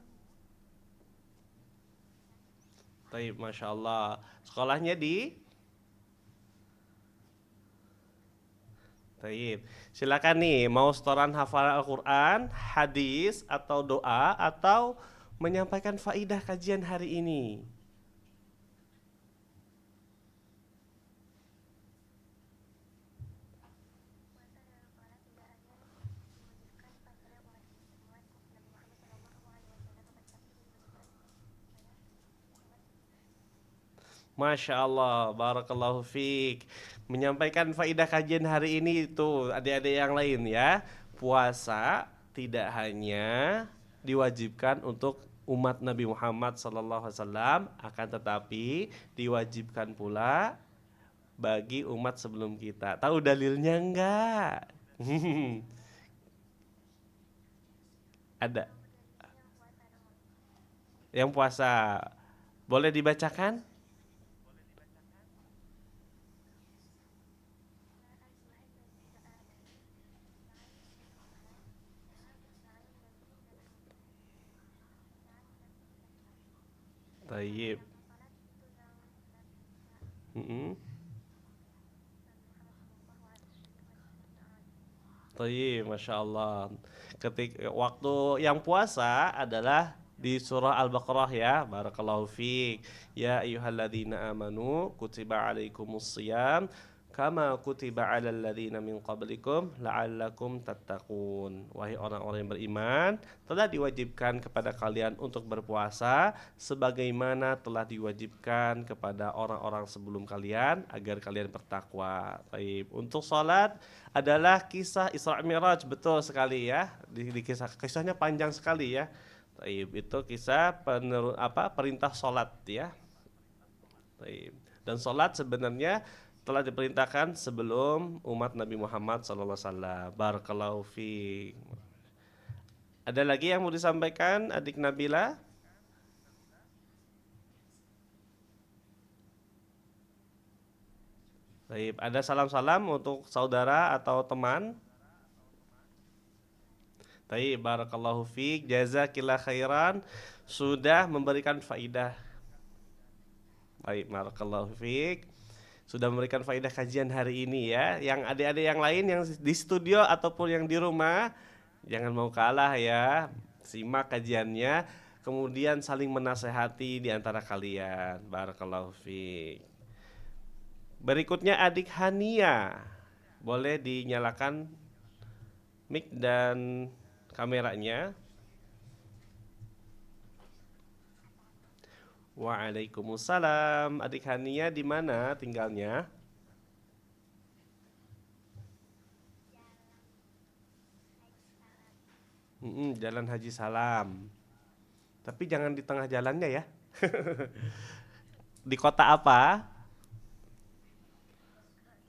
Masya Allah. Sekolahnya di? Silakan nih, mau setoran hafalan Al-Quran, hadis, atau doa, atau menyampaikan faidah kajian hari ini? Masya Allah, barakallahu fiik. Menyampaikan faidah kajian hari ini itu adik-adik yang lain ya. Puasa tidak hanya diwajibkan untuk umat Nabi Muhammad SAW, akan tetapi diwajibkan pula bagi umat sebelum kita. Tahu dalilnya enggak? Ada. Yang puasa boleh dibacakan? Tayyib. Tayyib, Masya Allah. Waktu yang puasa adalah di surah Al-Baqarah ya. Barakallahu fiik. Ya ayyuhalladzina amanu kutiba alaikumus shiyam kama kutiba alal ladzina min qablikum la'allakum tattaqun. Wahai orang-orang yang beriman, telah diwajibkan kepada kalian untuk berpuasa sebagaimana telah diwajibkan kepada orang-orang sebelum kalian agar kalian bertakwa. Baik, untuk salat adalah kisah Isra Mi'raj, betul sekali ya. Di kisahnya panjang sekali ya. Baik, itu kisah perintah salat ya. Baik. Dan salat sebenarnya telah diperintahkan sebelum umat Nabi Muhammad SAW. Barakallahu fiik. Ada lagi yang mau disampaikan adik Nabila? Baik, ada salam-salam untuk saudara atau teman? Baik, barakallahu fiik, jazakillah khairan, sudah memberikan faidah. Baik, barakallahu fiik. Sudah memberikan faidah kajian hari ini ya. Yang adik-adik yang lain yang di studio ataupun yang di rumah, jangan mau kalah ya. Simak kajiannya, kemudian saling menasehati di antara kalian. Barakallahu fiik. Berikutnya adik Hania. Boleh dinyalakan mic dan kameranya. Waalaikumsalam. Adik Hania di mana tinggalnya? Jalan Haji Salam. Tapi jangan di tengah jalannya ya. Di kota apa?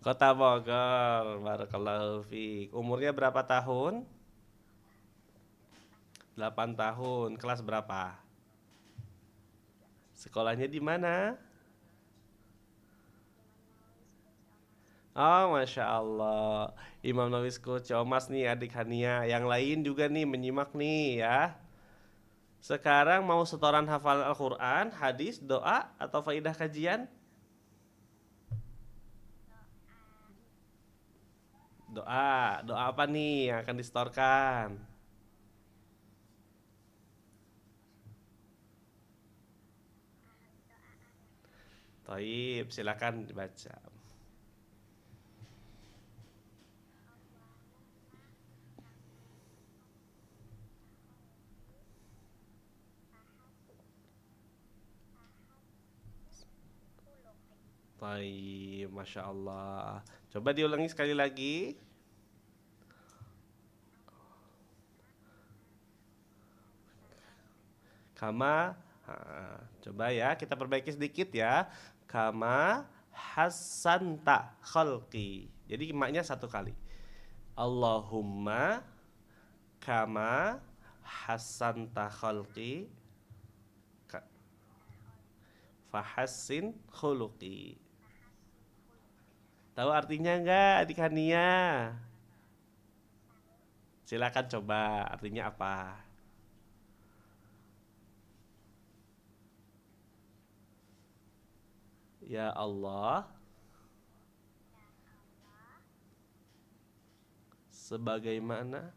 Kota Bogor. Barakallahu fiik. Umurnya berapa tahun? 8 tahun. Kelas berapa? Sekolahnya di mana? Oh, Masya Allah. Imam Nawawi School Ciomas nih adik Hania. Yang lain juga nih menyimak nih ya. Sekarang mau setoran hafal Al-Quran, hadis, doa, atau faidah kajian? Doa. Doa apa nih yang akan disetorkan? Taib, silakan dibaca. Taib, Masya Allah. Coba diulangi sekali lagi. Kama, coba ya kita perbaiki sedikit ya. Kama hasanta khalqi. Jadi maknya satu kali. Allahumma kama hasanta khalqi fahassin khuluqi. Tahu artinya enggak adik Hania? Silakan coba artinya apa? Ya Allah, sebagaimana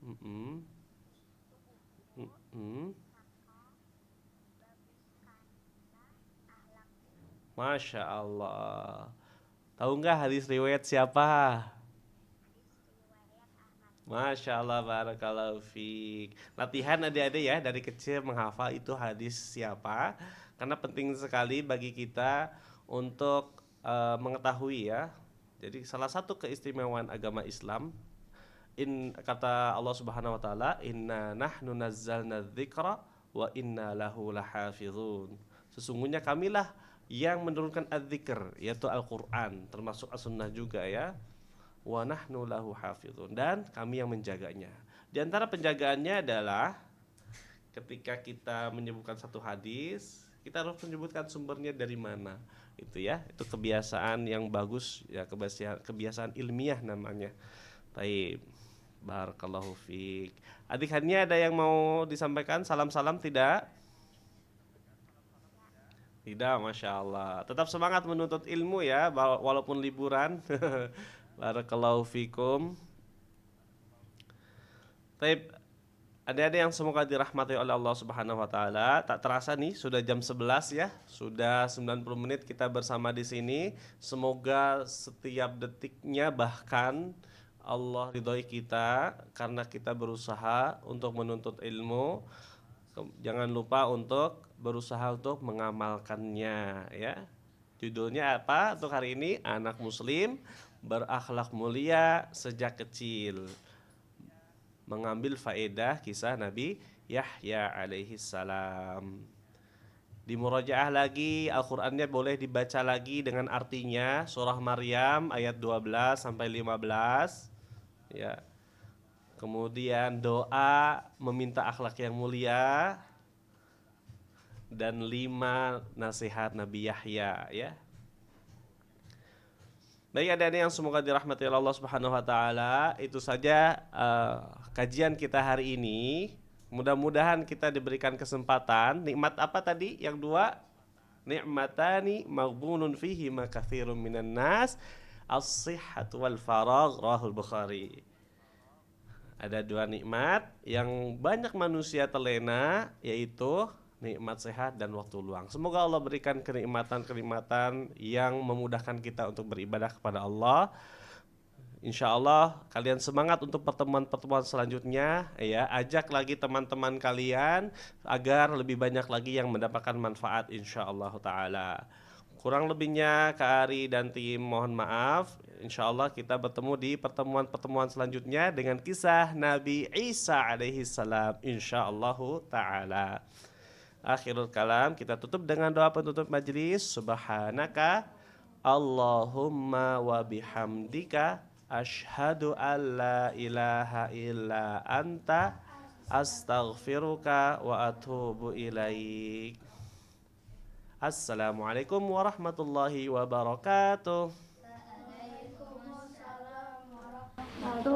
mm-mm, mm-mm. Masya Allah. Tahu nggak hadis riwayat siapa? Masya Allah, barakallahu fiik. Latihan adik-adik ya dari kecil menghafal itu hadis siapa, karena penting sekali bagi kita untuk mengetahui ya. Jadi salah satu keistimewaan agama Islam, kata Allah Subhanahu wa taala, inna nahnu nazzalna dzikra wa inna lahu lahafizun. Sesungguhnya kamilah yang menurunkan adzikr, yaitu Al-Qur'an, termasuk As-Sunnah juga ya. Wa nahnu lahu hafizun, dan kami yang menjaganya. Di antara penjagaannya adalah ketika kita menyebutkan satu hadis, kita harus menyebutkan sumbernya dari mana. Itu ya, itu kebiasaan yang bagus ya, kebiasaan ilmiah namanya. Baik. Barakallahu fiik. Adikannya ada yang mau disampaikan salam-salam tidak? Tidak, Masya Allah. Tetap semangat menuntut ilmu ya, walaupun liburan. Barakallahu fikum. Taib, ada yang semoga dirahmati oleh Allah Subhanahu wa taala. Tak terasa nih sudah jam 11 ya. Sudah 90 menit kita bersama di sini. Semoga setiap detiknya bahkan Allah ridhoi kita karena kita berusaha untuk menuntut ilmu. Jangan lupa untuk berusaha untuk mengamalkannya ya. Judulnya apa untuk hari ini? Anak Muslim berakhlak mulia sejak kecil. Mengambil faedah kisah Nabi Yahya alaihi salam. Di murajaah lagi, Al-Qur'annya boleh dibaca lagi dengan artinya, surah Maryam ayat 12 sampai 15. Ya. Kemudian doa meminta akhlak yang mulia dan 5 nasihat Nabi Yahya ya. Baik adik-adik yang semoga dirahmati oleh Allah Subhanahu wa taala, itu saja kajian kita hari ini. Mudah-mudahan kita diberikan kesempatan. Nikmat apa tadi? Yang dua, nikmatani maghbunun fihi ma katsirun minan nas, as-sihhatu wal faragh, rahul Bukhari. Ada dua nikmat yang banyak manusia terlena, yaitu nikmat sehat dan waktu luang. Semoga Allah berikan kenikmatan-kenikmatan yang memudahkan kita untuk beribadah kepada Allah. Insya Allah kalian semangat untuk pertemuan-pertemuan selanjutnya ya. Ajak lagi teman-teman kalian agar lebih banyak lagi yang mendapatkan manfaat insya Allah ta'ala. Kurang lebihnya Kak Ari dan tim mohon maaf. Insya Allah kita bertemu di pertemuan-pertemuan selanjutnya dengan kisah Nabi Isa alaihi salam insya Allah ta'ala. Akhirul kalam, kita tutup dengan doa penutup majelis. Subhanaka Allahumma wa bihamdika asyhadu an la ilaha illa anta astaghfiruka wa atubu ilaik. Assalamualaikum warahmatullahi wabarakatuh. Waalaikumsalam warahmatullahi